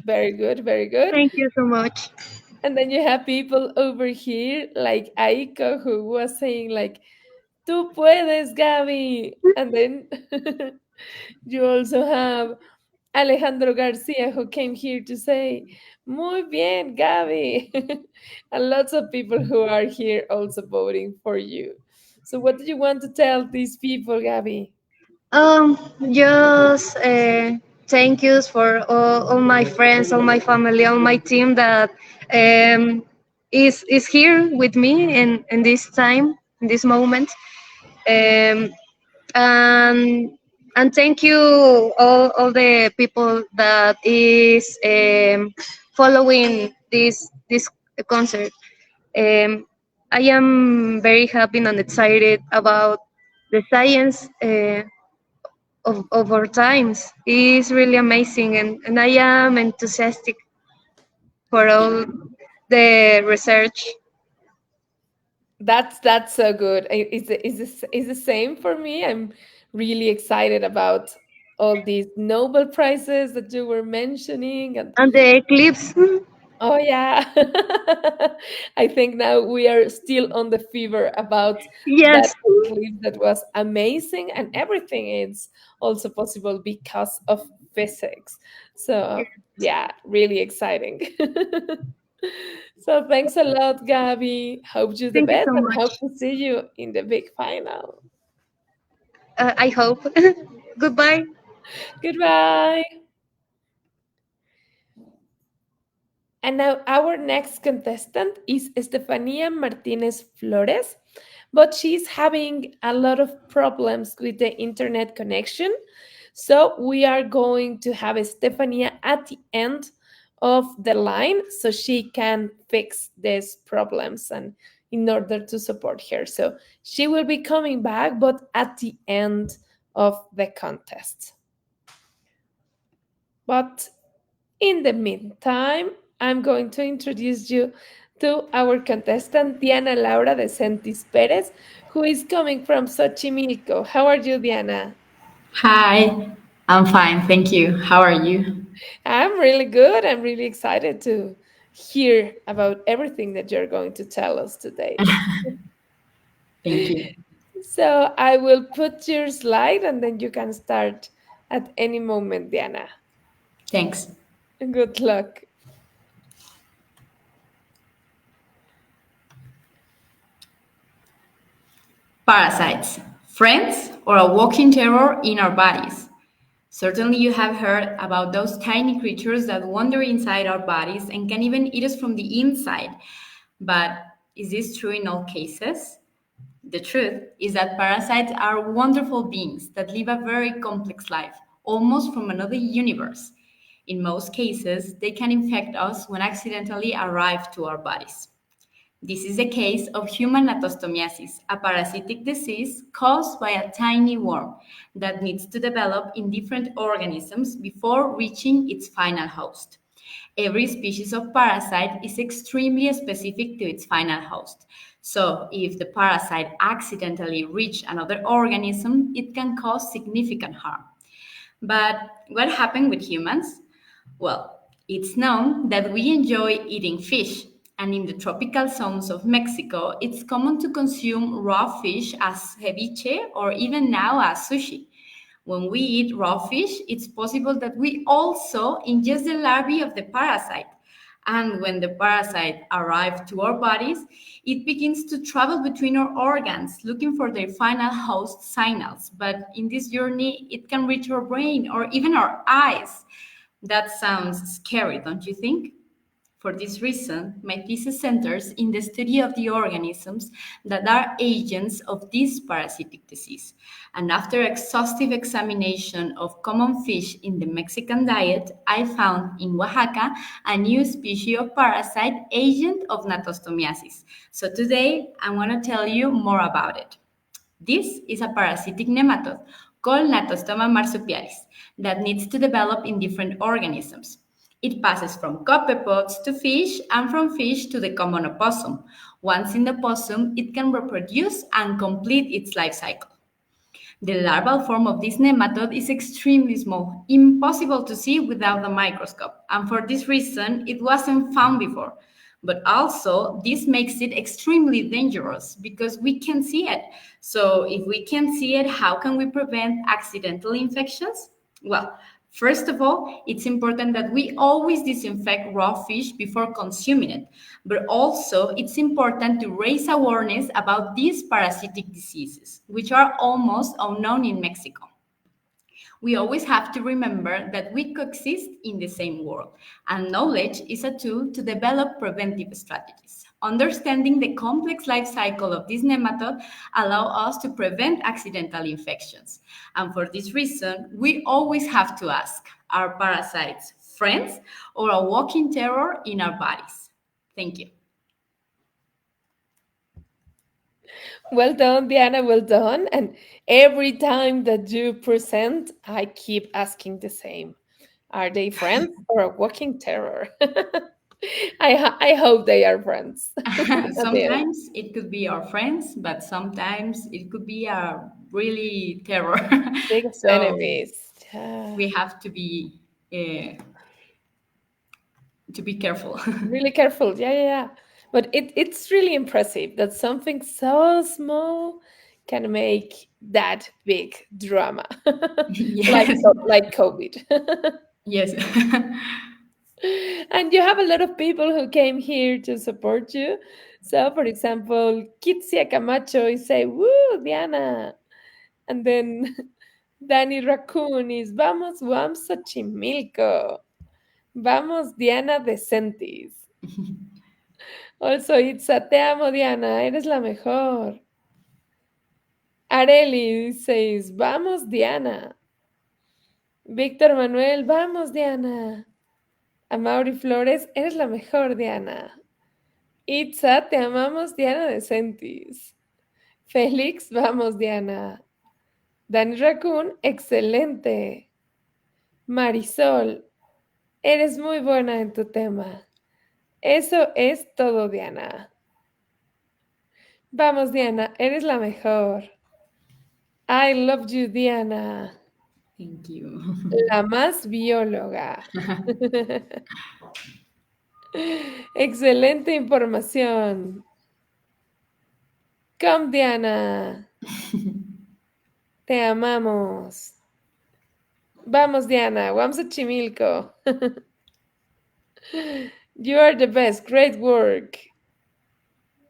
very good, very good. Thank you so much. And then you have people over here like Aiko who was saying like, "Tú puedes, Gaby." And then you also have Alejandro Garcia who came here to say, "Muy bien, Gaby." And lots of people who are here also voting for you. So what do you want to tell these people, Gaby? Just thank yous for all my friends, all my family, all my team that is here with me in this time, in this moment. Um, and and thank you all the people that is following this concert. Um, I am very happy and excited about the science of our times. It's really amazing, and I am enthusiastic for all the research. That's so good. It's the same for me. I'm really excited about all these Nobel prizes that you were mentioning, and And the eclipse, oh yeah, I think now we are still on the fever about that yes, eclipse that was amazing, and everything is also possible because of physics. So yeah, really exciting. So thanks a lot, Gabby. Hope you the thank you best so and hope much. to see you in the big final. I hope. Goodbye. Goodbye. And now our next contestant is Estefania Martinez Flores, but she's having a lot of problems with the internet connection. So we are going to have Estefania at the end of the line so she can fix these problems and in order to support her. So she will be coming back, but at the end of the contest. But in the meantime, I'm going to introduce you to our contestant, Diana Laura de Sentis Perez, who is coming from Xochimilco. How are you, Diana? Hi, I'm fine, thank you. How are you? I'm really good. I'm really excited to hear about everything that you're going to tell us today. Thank you. So I will put your slide and then you can start at any moment, Diana. Thanks. Good luck. Parasites, friends or a walking terror in our bodies? Certainly, you have heard about those tiny creatures that wander inside our bodies and can even eat us from the inside. But is this true in all cases? The truth is that parasites are wonderful beings that live a very complex life, almost from another universe. In most cases, they can infect us when accidentally arrive to our bodies. This is the case of human natostomiasis, a parasitic disease caused by a tiny worm that needs to develop in different organisms before reaching its final host. Every species of parasite is extremely specific to its final host. So, if the parasite accidentally reaches another organism, it can cause significant harm. But what happened with humans? Well, it's known that we enjoy eating fish, and in the tropical zones of Mexico, it's common to consume raw fish as ceviche or even now as sushi. When we eat raw fish, it's possible that we also ingest the larvae of the parasite. And when the parasite arrives to our bodies, it begins to travel between our organs, looking for their final host signals. But in this journey, it can reach our brain or even our eyes. That sounds scary, don't you think? For this reason, my thesis centers in the study of the organisms that are agents of this parasitic disease. And after exhaustive examination of common fish in the Mexican diet, I found in Oaxaca a new species of parasite agent of natostomiasis. So today, I want to tell you more about it. This is a parasitic nematode called Natostoma marsupialis that needs to develop in different organisms. It passes from copepods to fish and from fish to the common opossum. Once in the possum, it can reproduce and complete its life cycle. The larval form of this nematode is extremely small, impossible to see without a microscope, and for this reason, it wasn't found before. But also, this makes it extremely dangerous because we can see it. So, if we can see it, how can we prevent accidental infections? Well, first of all, it's important that we always disinfect raw fish before consuming it. But also, it's important to raise awareness about these parasitic diseases, which are almost unknown in Mexico. We always have to remember that we coexist in the same world, and knowledge is a tool to develop preventive strategies. Understanding the complex life cycle of this nematode allows us to prevent accidental infections. And for this reason, we always have to ask, are parasites friends or a walking terror in our bodies? Thank you. Well done, Diana, well done. And every time that you present, I keep asking the same. Are they friends or a walking terror? I hope they are friends. Sometimes it could be our friends, but sometimes it could be a really terror. Biggest So enemies. Yeah. we have to be careful. Really careful. Yeah, yeah, yeah. But it's really impressive that something so small can make that big drama. Yes. like COVID. Yes. And you have a lot of people who came here to support you. So, for example, Kitsia Camacho is say, "Woo, Diana," and then Danny Raccoon is, "Vamos, Guam Xochimilco. Vamos, Diana Decentis." Also, Itza, "Te amo, Diana, eres la mejor." Areli says, "Vamos, Diana." Víctor Manuel, "Vamos, Diana." Amaury Flores, "Eres la mejor, Diana." Itza, "Te amamos, Diana Decentis." Félix, "Vamos, Diana." Dani Raccoon, "Excelente." Marisol, "Eres muy buena en tu tema." Eso es todo, Diana. Vamos, Diana, eres la mejor. I love you, Diana. Thank you. La más bióloga. Excelente información. Come, Diana. Te amamos. Vamos, Diana. Vamos a Chimilco. You are the best. Great work.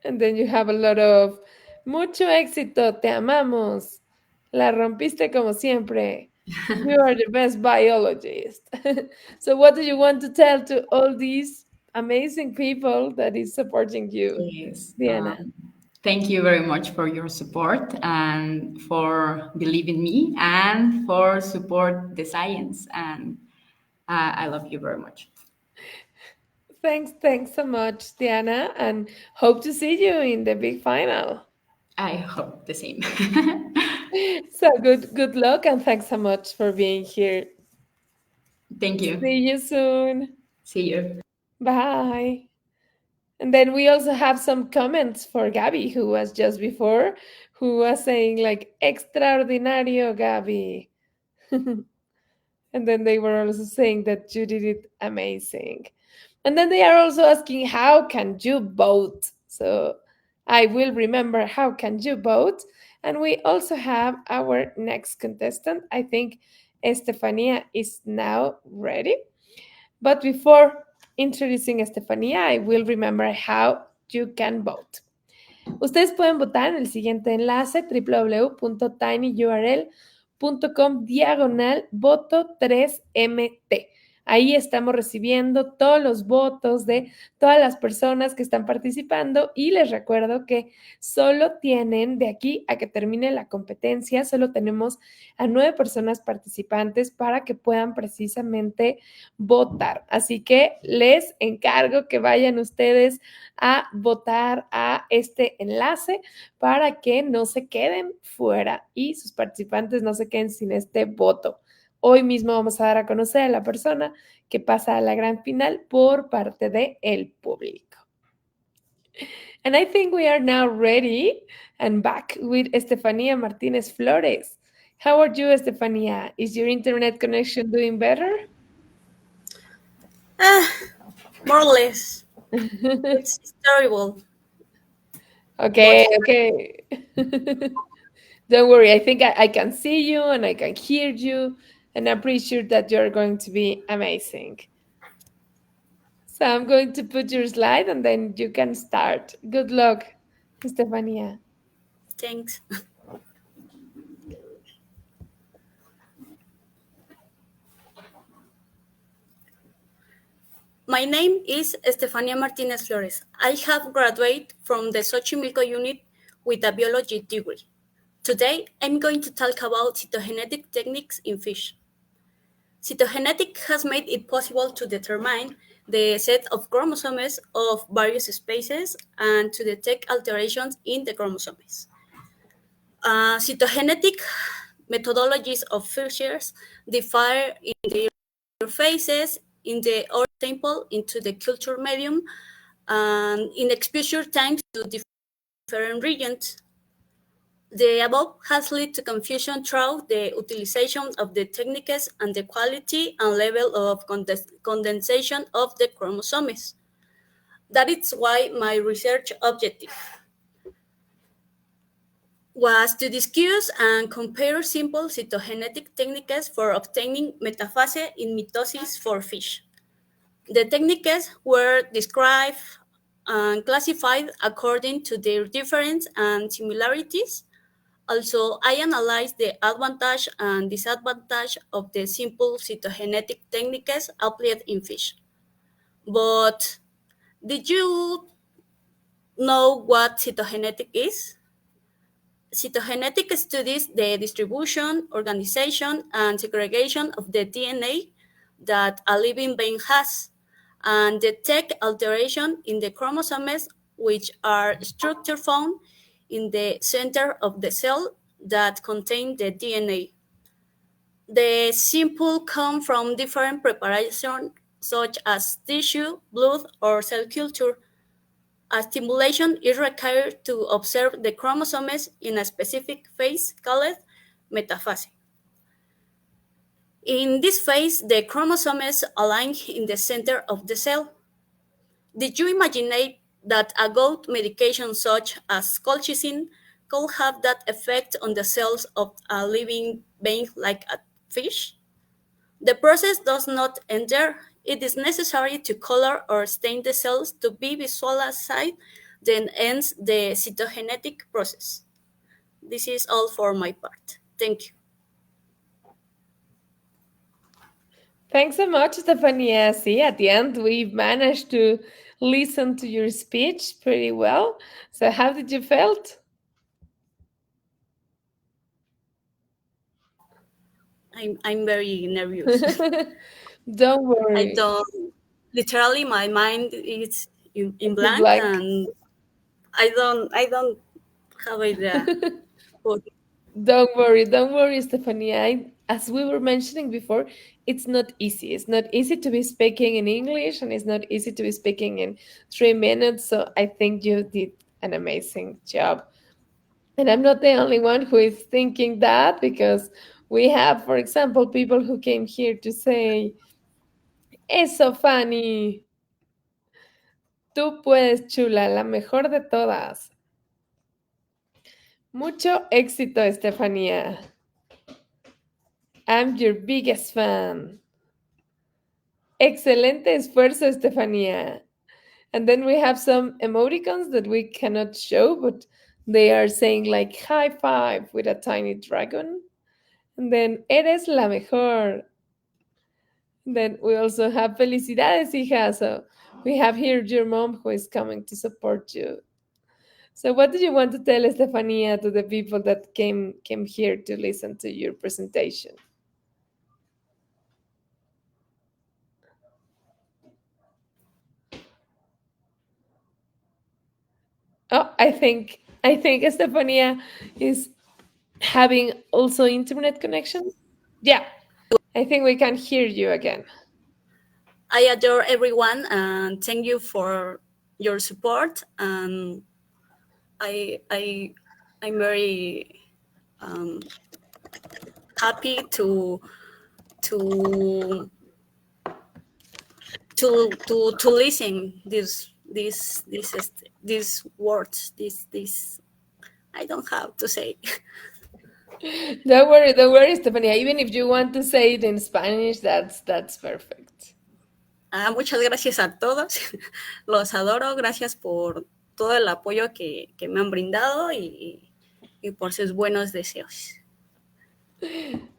And then you have a lot of mucho éxito. Te amamos. La rompiste como siempre. You are the best biologist. So what do you want to tell to all these amazing people that is supporting you, Yes. Diana? Thank you very much for your support and for believing me and for support the science and I love you very much. Thanks so much, Diana, and hope to see you in the big final. I hope the same. So good luck, and thanks so much for being here. Thank you. See you soon. See you. Bye. And then we also have some comments for Gabby, who was just before, who was saying like extraordinario, Gabby. And then they were also saying that you did it amazing. And then they are also asking, how can you vote? So I will remember, how can you vote? And we also have our next contestant. I think Estefania is now ready. But before introducing Estefania, I will remember how you can vote. Ustedes pueden votar en el siguiente enlace www.tinyurl.com/voto 3MT. Ahí estamos recibiendo todos los votos de todas las personas que están participando y les recuerdo que solo tienen de aquí a que termine la competencia, solo tenemos a 9 personas participantes para que puedan precisamente votar. Así que les encargo que vayan ustedes a votar a este enlace para que no se queden fuera y sus participantes no se queden sin este voto. Hoy mismo vamos a dar a conocer a la persona que pasa a la gran final por parte del público. And I think we are now ready and back with Estefania Martinez Flores. How are you, Estefania? Is your internet connection doing better? More or less. It's terrible. Okay. Don't worry. I think I can see you and I can hear you, and I'm pretty sure that you're going to be amazing. So I'm going to put your slide and then you can start. Good luck, Estefania. Thanks. My name is Estefania Martinez Flores. I have graduated from the Xochimilco unit with a biology degree. Today, I'm going to talk about cytogenetic techniques in fish. Cytogenetics has made it possible to determine the set of chromosomes of various species and to detect alterations in the chromosomes. Cytogenetic methodologies of fishes differ in their phases, in the ore sample into the culture medium, and in exposure times to different regions. The above has led to confusion throughout the utilization of the techniques and the quality and level of condensation of the chromosomes. That is why my research objective was to discuss and compare simple cytogenetic techniques for obtaining metaphase in mitosis for fish. The techniques were described and classified according to their difference and similarities. Also, I analyzed the advantage and disadvantage of the simple cytogenetic techniques applied in fish. But did you know what cytogenetic is? Cytogenetic studies the distribution, organization, and segregation of the DNA that a living being has, and detect alteration in the chromosomes, which are structure found in the center of the cell that contain the DNA. The sample come from different preparations such as tissue, blood, or cell culture. A stimulation is required to observe the chromosomes in a specific phase called metaphase. In this phase, the chromosomes align in the center of the cell. Did you imagine that a goat medication such as colchicine could have that effect on the cells of a living being like a fish? The process does not end there. It is necessary to color or stain the cells to be visualized, then ends the cytogenetic process. This is all for my part. Thank you. Thanks so much, Stefania. See, at the end, we've managed to listen to your speech pretty well. So how did you felt? I'm very nervous. Don't I worry. don't, literally, my mind is in It's blank, blank. and I don't have idea. But Don't worry, Stefania. As we were mentioning before, it's not easy. It's not easy to be speaking in English, and it's not easy to be speaking in 3 minutes. So I think you did an amazing job. And I'm not the only one who is thinking that, because we have, for example, people who came here to say, "Es so funny. Tú puedes, chula, la mejor de todas." Mucho éxito, Estefanía. I'm your biggest fan. Excelente esfuerzo, Estefanía. And then we have some emoticons that we cannot show, but they are saying like high five with a tiny dragon. And then eres la mejor. Then we also have felicidades, hija. So we have here your mom who is coming to support you. So what do you want to tell Estefania to the people that came here to listen to your presentation? Oh, I think Estefania is having also internet connection. Yeah, I think we can hear you again. I adore everyone, and thank you for your support. And I I'm very happy to to listen these words. This I don't have to say. Don't worry, Estefania. Even if you want to say it in Spanish, that's perfect. Muchas gracias a todos. Los adoro. Gracias por todo el apoyo que me han brindado y por sus buenos deseos.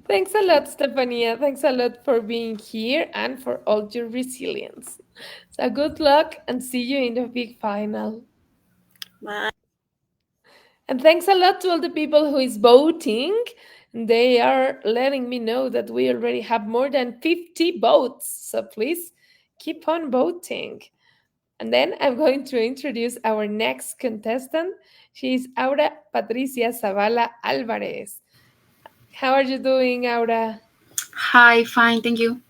Thanks a lot, Stefania. Thanks a lot for being here and for all your resilience. So good luck and see you in the big final. Bye. And thanks a lot to all the people who is voting. They are letting me know that we already have more than 50 votes. So please keep on voting. And then I'm going to introduce our next contestant. She is Aura Patricia Zavala Alvarez. How are you doing, Aura? Hi, fine, thank you.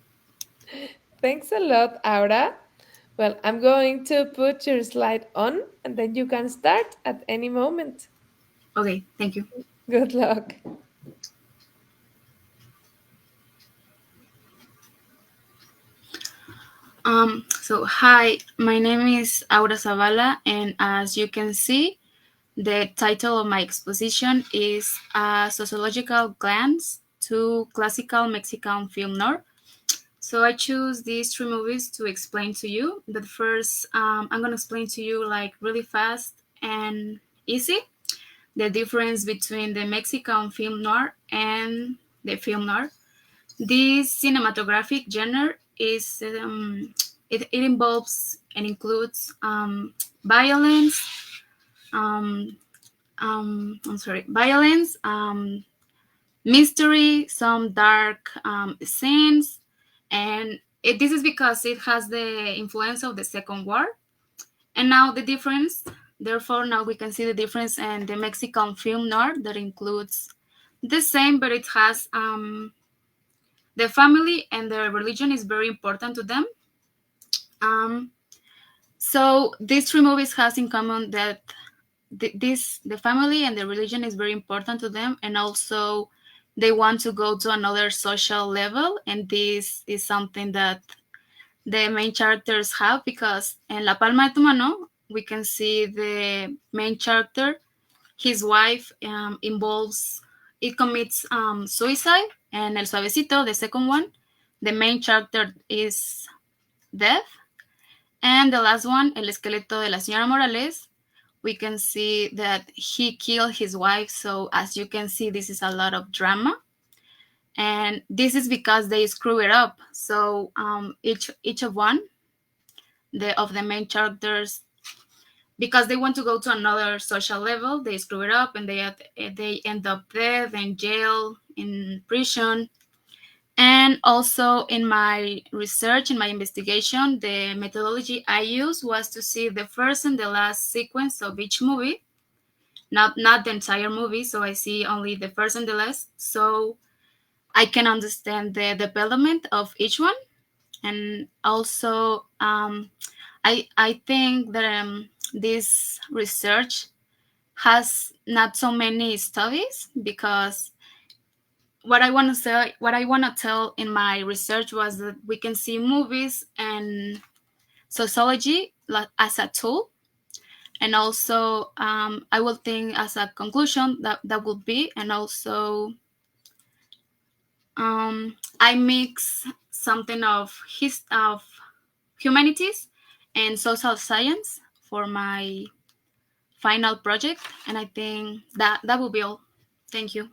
Thanks a lot, Aura. Well, I'm going to put your slide on and then you can start at any moment. Okay, thank you. Good luck. So hi, my name is Aura Zavala, and as you can see, the title of my exposition is A Sociological Glance to Classical Mexican Film Noir. So I choose these three movies to explain to you. But first, I'm gonna explain to you like really fast and easy the difference between the Mexican film noir and the film noir. This cinematographic genre is it involves and includes violence. Violence, mystery, some dark scenes, and this is because it has the influence of the Second War. And now the difference. Therefore, now we can see the difference in the Mexican film noir that includes the same, but it has the family and the religion is very important to them. So these three movies has in common that the family and the religion is very important to them, and also they want to go to another social level, and this is something that the main characters have, because in La Palma de tu Mano we can see the main character, his wife commits suicide, and El Suavecito, the second one, the main character is death. And the last one, El Esqueleto de la Señora Morales, we can see that he killed his wife. So as you can see, this is a lot of drama. And this is because they screw it up. So each of one of the main characters, because they want to go to another social level, they screw it up and they end up dead in jail, in prison. And also in my research, in my investigation, the methodology I used was to see the first and the last sequence of each movie, not the entire movie. So I see only the first and the last, so I can understand the development of each one. And also, I think that this research has not so many studies, because what I want to tell in my research was that we can see movies and sociology as a tool. And also, I will think as a conclusion that would be, and also I mix something of humanities and social science for my final project, and I think that will be all. Thank you.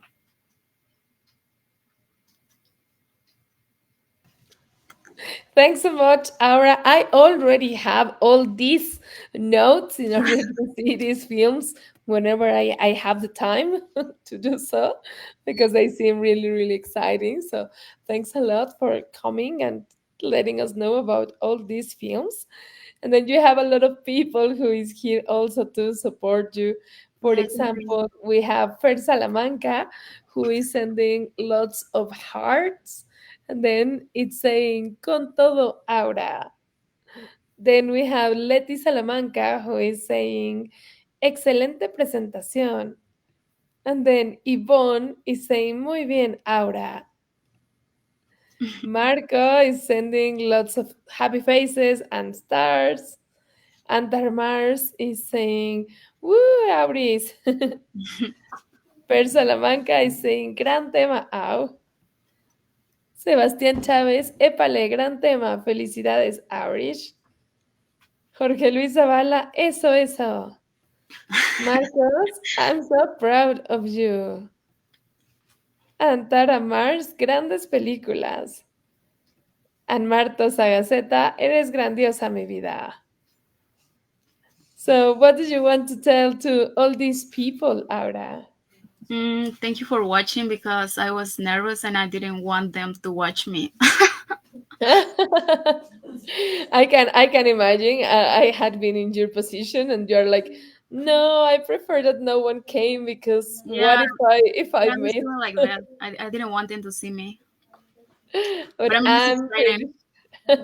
Thanks so much, Aura. I already have all these notes in order to see these films whenever I have the time to do so, because they seem really, really exciting. So thanks a lot for coming and letting us know about all these films. And then you have a lot of people who is here also to support you. For Yes, example, we have Fer Salamanca, who is sending lots of hearts. And then it's saying, con todo, Aura. Then we have Leti Salamanca, who is saying, excelente presentación. And then Yvonne is saying, muy bien, Aura. Marco is sending lots of happy faces and stars. And Darmars is saying, woo, Auris. Per Salamanca is saying, gran tema, au. Sebastián Chávez, épale, gran tema, felicidades, Auris. Jorge Luis Zavala, eso. Marcos, I'm so proud of you. And Tara Mars, grandes películas. And Marto Sagaceta, eres grandiosa, mi vida. So, what do you want to tell to all these people, Aura? Thank you for watching, because I was nervous and I didn't want them to watch me. I can imagine. I had been in your position, and you're like, no, I prefer that no one came, because Yeah, what if I I was made? feeling like that. I didn't want them to see me, but But I'm just I'm excited. pretty.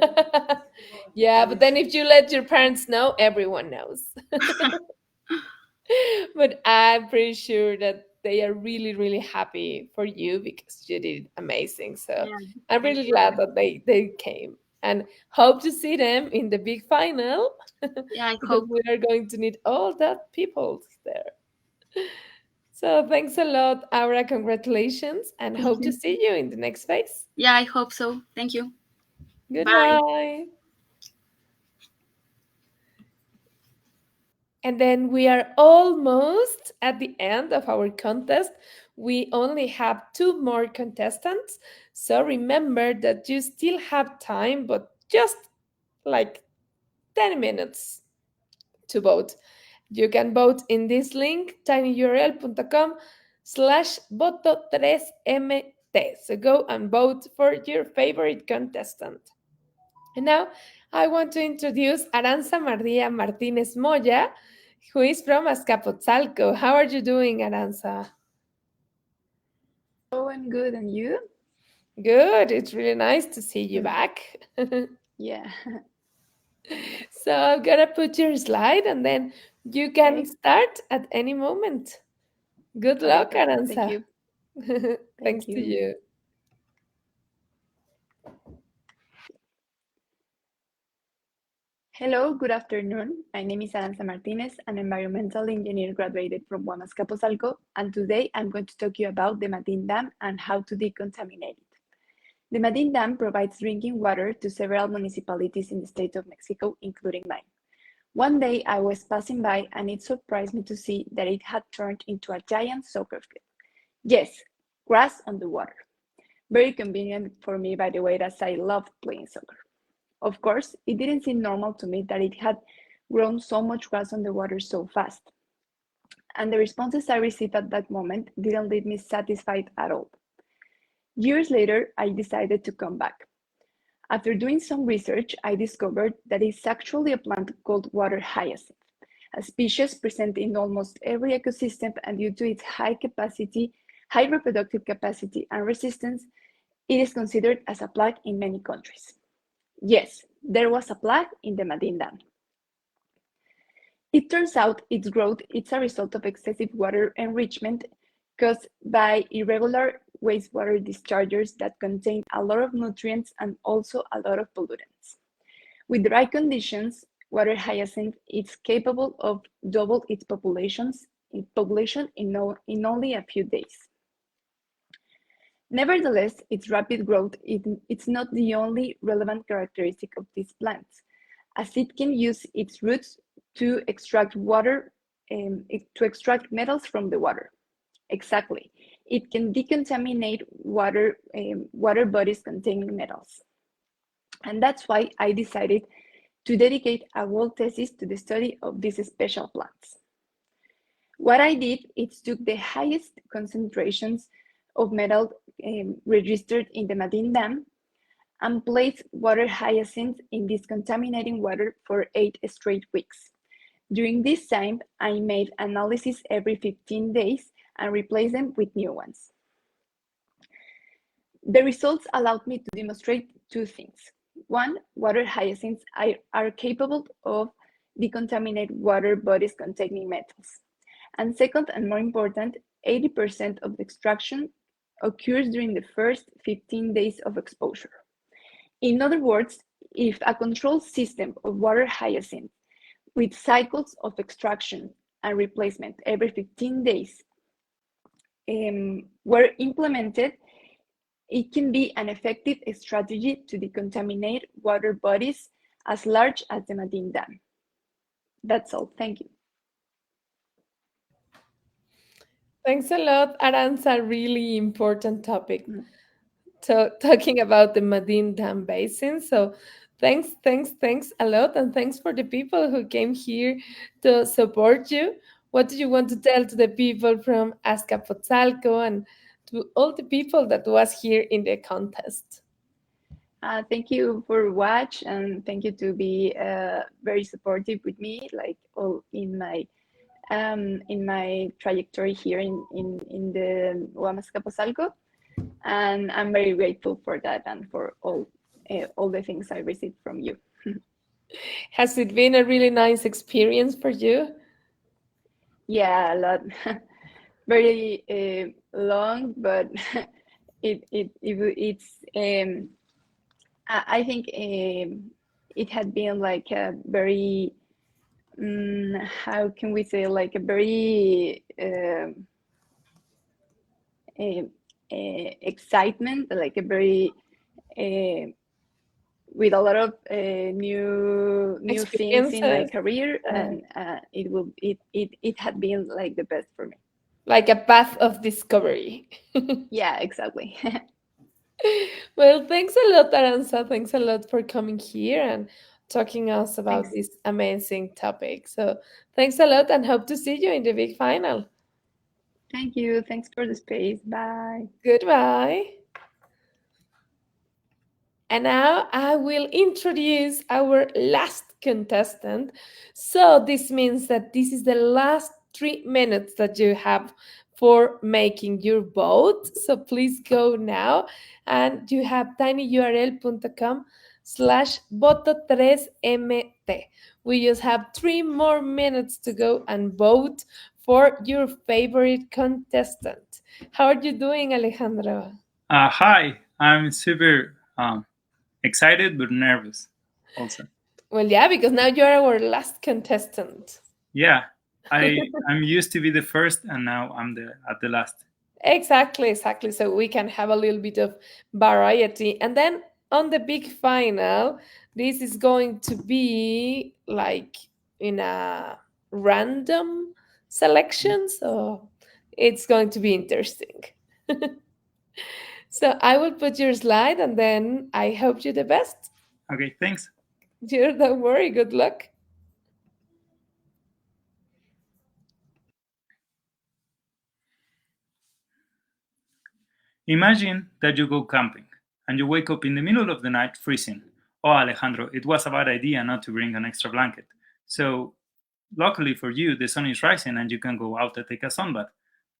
Yeah, but then if you let your parents know, everyone knows. But I'm pretty sure that they are really, really happy for you, because you did amazing. So Yeah, I'm thank really you. glad that they came, and hope to see them in the big final. Yeah, I Because hope. we are going to need all that people there. So thanks a lot, Aura. Congratulations, and Thank hope to you. see you in the next phase. Yeah, I hope so. Thank you. Bye. Goodbye. And then we are almost at the end of our contest. We only have two more contestants. So remember that you still have time, but just like 10 minutes to vote. You can vote in this link, tinyurl.com/voto3mt. So go and vote for your favorite contestant. And now I want to introduce Aranza Maria Martinez Moya, who is from Azcapotzalco. How are you doing, Aranza? Oh, I'm good, and you? Good. It's really nice to see you back. Yeah. So I'm gonna put your slide, and then you can Okay. start at any moment. Good Okay, luck, perfect. Thank Aranza. you. Thanks Thank to you. you. Hello, good afternoon. My name is Aranza Martinez, an environmental engineer graduated from UAM Azcapotzalco, and today I'm going to talk to you about the Matin Dam and how to decontaminate it. The Matin Dam provides drinking water to several municipalities in the state of Mexico, including mine. One day I was passing by and it surprised me to see that it had turned into a giant soccer field. Yes, grass on the water. Very convenient for me, by the way, as I love playing soccer. Of course, it didn't seem normal to me that it had grown so much grass on the water so fast. And the responses I received at that moment didn't leave me satisfied at all. Years later, I decided to come back. After doing some research, I discovered that it's actually a plant called water hyacinth, a species present in almost every ecosystem, and due to its high reproductive capacity and resistance, it is considered as a plague in many countries. Yes, there was a plague in the Madin Dam. It turns out its growth is a result of excessive water enrichment caused by irregular wastewater discharges that contain a lot of nutrients and also a lot of pollutants. With dry conditions, water hyacinth is capable of double its population in only a few days. Nevertheless, its rapid growth is not the only relevant characteristic of these plants, as it can use its roots to extract water, to extract metals from the water. Exactly. It can decontaminate water bodies containing metals. And that's why I decided to dedicate a whole thesis to the study of these special plants. What I did is took the highest concentrations of metal registered in the Madin Dam and placed water hyacinth in this contaminating water for 8 straight weeks. During this time, I made analysis every 15 days and replaced them with new ones. The results allowed me to demonstrate two things. One, water hyacinths are capable of decontaminate water bodies containing metals. And second, and more important, 80% of the extraction occurs during the first 15 days of exposure. In other words, if a control system of water hyacinth with cycles of extraction and replacement every 15 days were implemented, it can be an effective strategy to decontaminate water bodies as large as the Madin Dam. That's all. Thank you. Thanks a lot, Aranza. Really important topic. So talking about the Madin Dam Basin. So thanks a lot, and thanks for the people who came here to support you. What do you want to tell to the people from Azcapotzalco and to all the people that was here in the contest? Thank you for watch, and thank you to be very supportive with me, like all in my trajectory here in the Azcapotzalco. And I'm very grateful for that and for all the things I received from you. Has it been a really nice experience for you? Yeah, a lot. Very long, but it's I think it had been like a very how can we say, like a very excitement, like a very with a lot of new things in my career, and it had been like the best for me. Like a path of discovery. Yeah, exactly. Well, thanks a lot, Aranza. Thanks a lot for coming here and talking us about this amazing topic. So thanks a lot, and hope to see you in the big final. Thank you. Thanks for the space. Bye. Goodbye. And now I will introduce our last contestant. So this means that this is the last 3 minutes that you have for making your vote. So please go now, and you have tinyurl.com/voto3mt. We just have 3 more minutes to go and vote for your favorite contestant. How are you doing, Alejandro? Hi, I'm super excited but nervous also. Well, yeah, because now you're our last contestant. Yeah, I'm used to be the first, and now I'm at the last. Exactly. So we can have a little bit of variety. And then on the big final, this is going to be like in a random selection. So it's going to be interesting. So I will put your slide, and then I hope you the best. Okay, thanks. Don't worry. Good luck. Imagine that you go camping and you wake up in the middle of the night freezing. Oh, Alejandro, it was a bad idea not to bring an extra blanket. So, luckily for you, the sun is rising and you can go out and take a sunbath.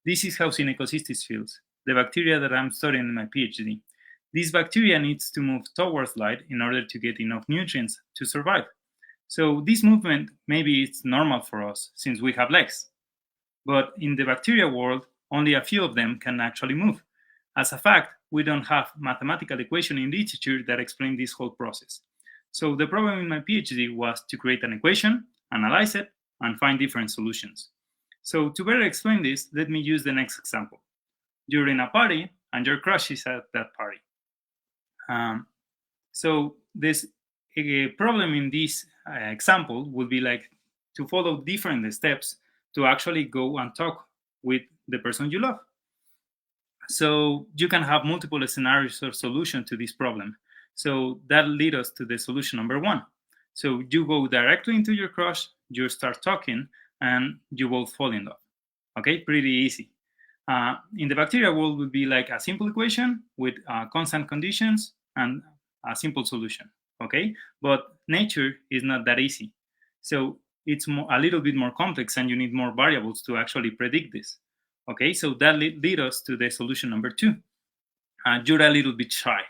This is how synecocystis feels, the bacteria that I'm studying in my PhD. This bacteria needs to move towards light in order to get enough nutrients to survive. So this movement, maybe it's normal for us since we have legs. But in the bacteria world, only a few of them can actually move. As a fact, we don't have mathematical equation in literature that explain this whole process. So the problem in my PhD was to create an equation, analyze it, and find different solutions. So to better explain this, let me use the next example. You're in a party and your crush is at that party. So this problem in this example would be like to follow different steps to actually go and talk with the person you love. So you can have multiple scenarios or solutions to this problem. So that leads us to the solution number 1. So you go directly into your crush, you start talking, and you both fall in love. Okay, pretty easy. In the bacteria world would be like a simple equation with constant conditions and a simple solution. Okay, but nature is not that easy. So it's a little bit more complex and you need more variables to actually predict this. Okay, so that leads us to the solution number 2. You're a little bit shy.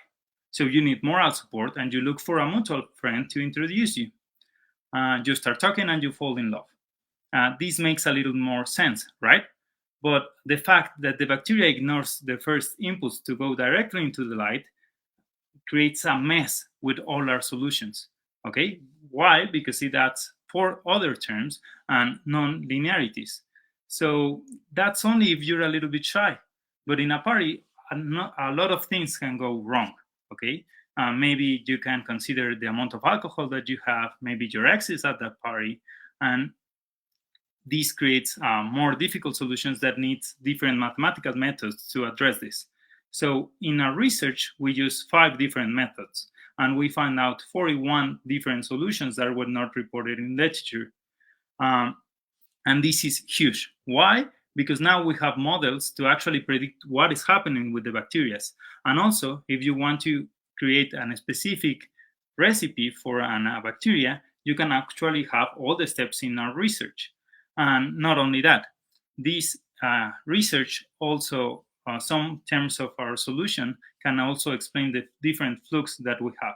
So you need moral support and you look for a mutual friend to introduce you. You start talking and you fall in love. This makes a little more sense, right? But the fact that the bacteria ignores the first impulse to go directly into the light creates a mess with all our solutions. Okay, why? Because it adds 4 other terms and non-linearities. So that's only if you're a little bit shy. But in a party, a lot of things can go wrong. Okay, maybe you can consider the amount of alcohol that you have. Maybe your ex is at that party, and this creates more difficult solutions that need different mathematical methods to address this. So in our research, we use 5 different methods, and we found out 41 different solutions that were not reported in literature. And this is huge. Why? Because now we have models to actually predict what is happening with the bacteria. And also, if you want to create a specific recipe for a bacteria, you can actually have all the steps in our research. And not only that, this research also, some terms of our solution can also explain the different flux that we have.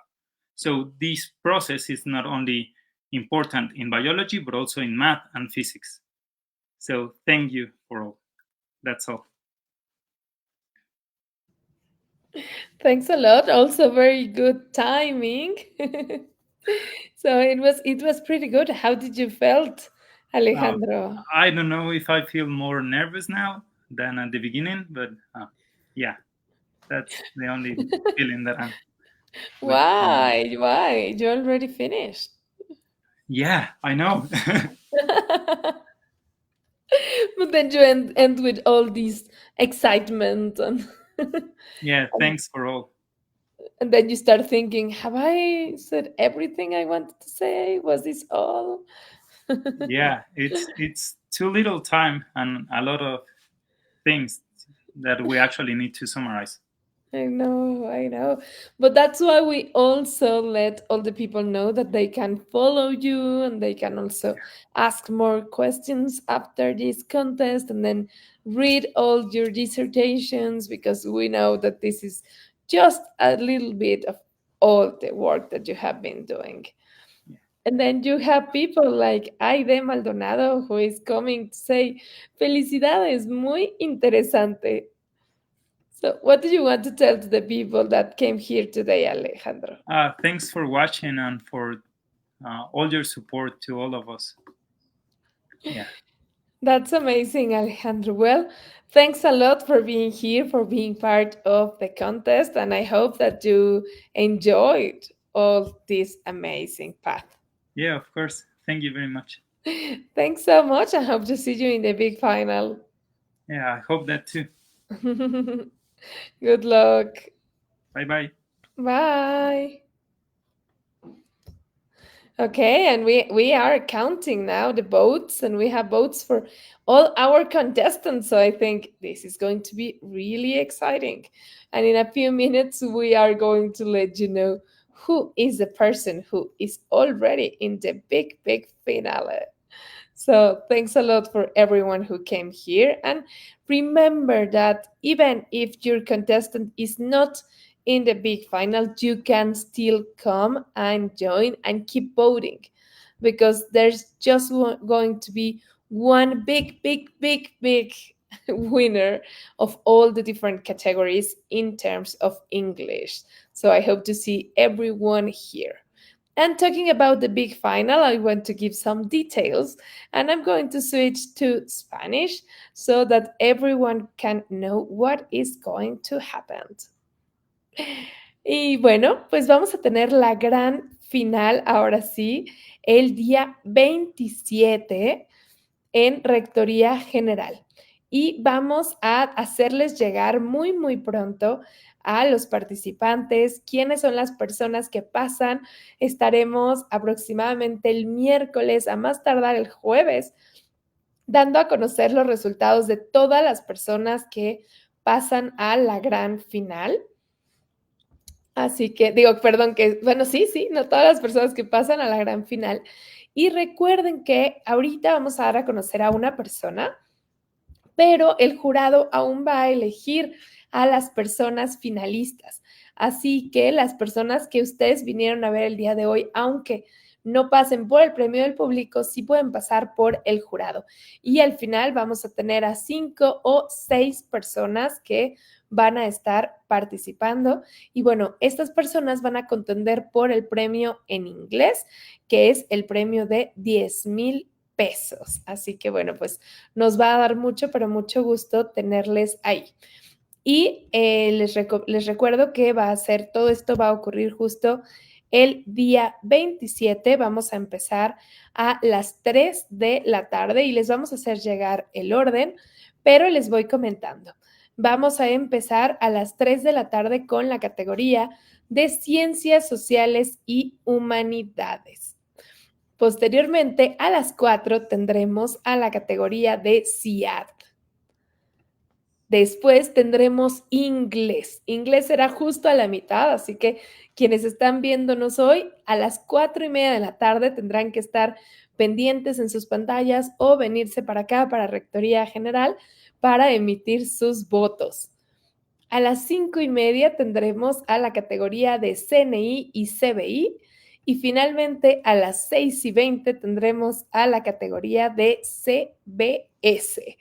So this process is not only important in biology, but also in math and physics. So thank you for all. That's all. Thanks a lot. Also very good timing. So it was pretty good. How did you felt, Alejandro? I don't know if I feel more nervous now than at the beginning, but yeah, that's the only feeling that I'm. Why? Why? You already finished. Yeah, I know. But then you end with all this excitement and Yeah, thanks for all. and then you start thinking, have I said everything I wanted to say? Was this all? Yeah, it's too little time and a lot of things that we actually need to summarize. I know. But that's why we also let all the people know that they can follow you and they can also ask more questions after this contest and then read all your dissertations, because we know that this is just a little bit of all the work that you have been doing. And then you have people like Aide Maldonado, who is coming to say, Felicidades, muy interesante. So, what do you want to tell to the people that came here today, Alejandro? Thanks for watching and for all your support to all of us. Yeah. That's amazing, Alejandro. Well, thanks a lot for being here, for being part of the contest, and I hope that you enjoyed all this amazing path. Yeah, of course. Thank you very much. Thanks so much. I hope to see you in the big final. Yeah, I hope that too. Good luck. Bye-bye. Bye. Okay, and we are counting now the votes, and we have votes for all our contestants. So I think this is going to be really exciting. And in a few minutes, we are going to let you know who is the person who is already in the big finale. So thanks a lot for everyone who came here. And remember that even if your contestant is not in the big final, you can still come and join and keep voting, because there's just going to be one big winner of all the different categories in terms of English. So I hope to see everyone here. And talking about the big final, I want to give some details, and I'm going to switch to Spanish so that everyone can know what is going to happen. Y bueno, pues vamos a tener la gran final ahora sí, el día 27 en Rectoría General. Y vamos a hacerles llegar muy pronto a los participantes quiénes son las personas que pasan. Estaremos aproximadamente el miércoles, a más tardar el jueves, dando a conocer los resultados de todas las personas que pasan a la gran final. Así que digo, perdón, que bueno, sí, no todas las personas que pasan a la gran final. Y recuerden que ahorita vamos a dar a conocer a una persona, pero el jurado aún va a elegir a las personas finalistas. Así que las personas que ustedes vinieron a ver el día de hoy, aunque no pasen por el premio del público, sí pueden pasar por el jurado. Y al final vamos a tener a 5 o 6 personas que van a estar participando. Y bueno, estas personas van a contender por el premio en inglés, que es el premio de 10,000 pesos. Así que bueno, pues nos va a dar mucho, pero mucho gusto tenerles ahí. Y les recuerdo que todo esto va a ocurrir justo el día 27. Vamos a empezar a las 3 de la tarde y les vamos a hacer llegar el orden, pero les voy comentando. Vamos a empezar a las 3 de la tarde con la categoría de Ciencias Sociales y Humanidades. Posteriormente, a las 4 tendremos a la categoría de CIAD. Después tendremos inglés. Inglés será justo a la mitad, así que quienes están viéndonos hoy, a las 4:30 de la tarde tendrán que estar pendientes en sus pantallas o venirse para acá, para Rectoría General, para emitir sus votos. A las 5:30 tendremos a la categoría de CNI y CBI. Y finalmente, a las 6:20 tendremos a la categoría de CBS.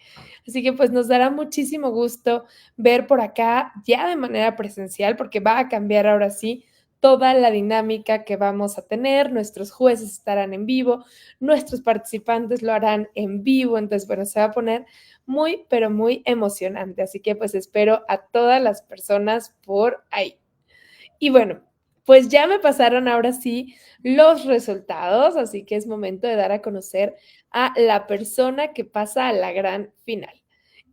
Así que pues nos dará muchísimo gusto ver por acá ya de manera presencial, porque va a cambiar ahora sí toda la dinámica que vamos a tener. Nuestros jueces estarán en vivo, nuestros participantes lo harán en vivo. Entonces, bueno, se va a poner muy, pero muy emocionante. Así que pues espero a todas las personas por ahí. Y bueno, pues ya me pasaron ahora sí los resultados, así que es momento de dar a conocer a la persona que pasa a la gran final.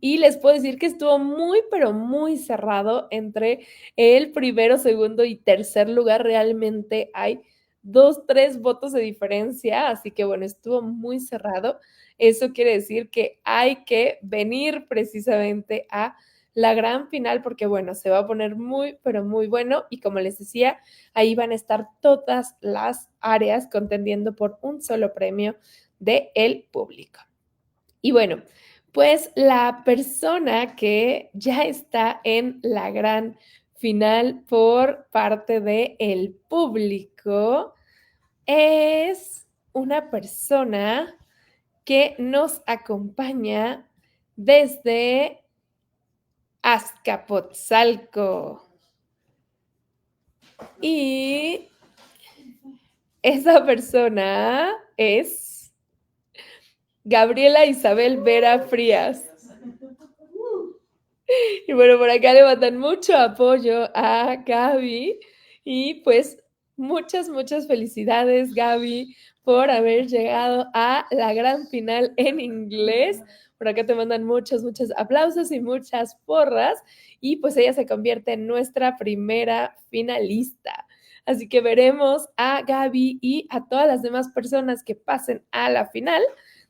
Y les puedo decir que estuvo muy, pero muy cerrado entre el primero, segundo y tercer lugar. Realmente hay 2, 3 votos de diferencia, así que bueno, estuvo muy cerrado. Eso quiere decir que hay que venir precisamente a la gran final, porque bueno, se va a poner muy, pero muy bueno. Y como les decía, ahí van a estar todas las áreas contendiendo por un solo premio del público. Y bueno, pues la persona que ya está en la gran final por parte del público es una persona que nos acompaña desde Azcapotzalco. Y esa persona es Gabriela Isabel Vera Frías. Y bueno, por acá le mandan mucho apoyo a Gaby. Y pues muchas felicidades, Gaby, por haber llegado a la gran final en inglés. Por acá te mandan muchos aplausos y muchas porras. Y pues ella se convierte en nuestra primera finalista. Así que veremos a Gaby y a todas las demás personas que pasen a la final,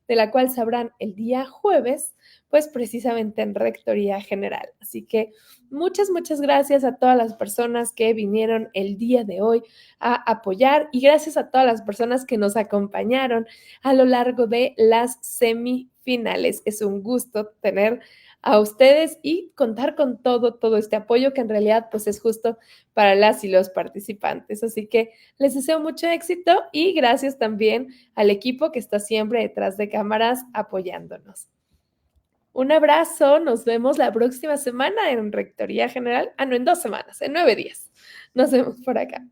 de la cual sabrán el día jueves, pues precisamente en Rectoría General. Así que muchas gracias a todas las personas que vinieron el día de hoy a apoyar y gracias a todas las personas que nos acompañaron a lo largo de las semifinales. Es un gusto tener a ustedes y contar con todo este apoyo que en realidad pues es justo para las y los participantes. Así que les deseo mucho éxito y gracias también al equipo que está siempre detrás de cámaras apoyándonos. Un abrazo, nos vemos la próxima semana en Rectoría General. No, en 2 semanas, en 9 días. Nos vemos por acá.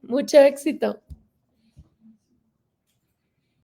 Mucho éxito.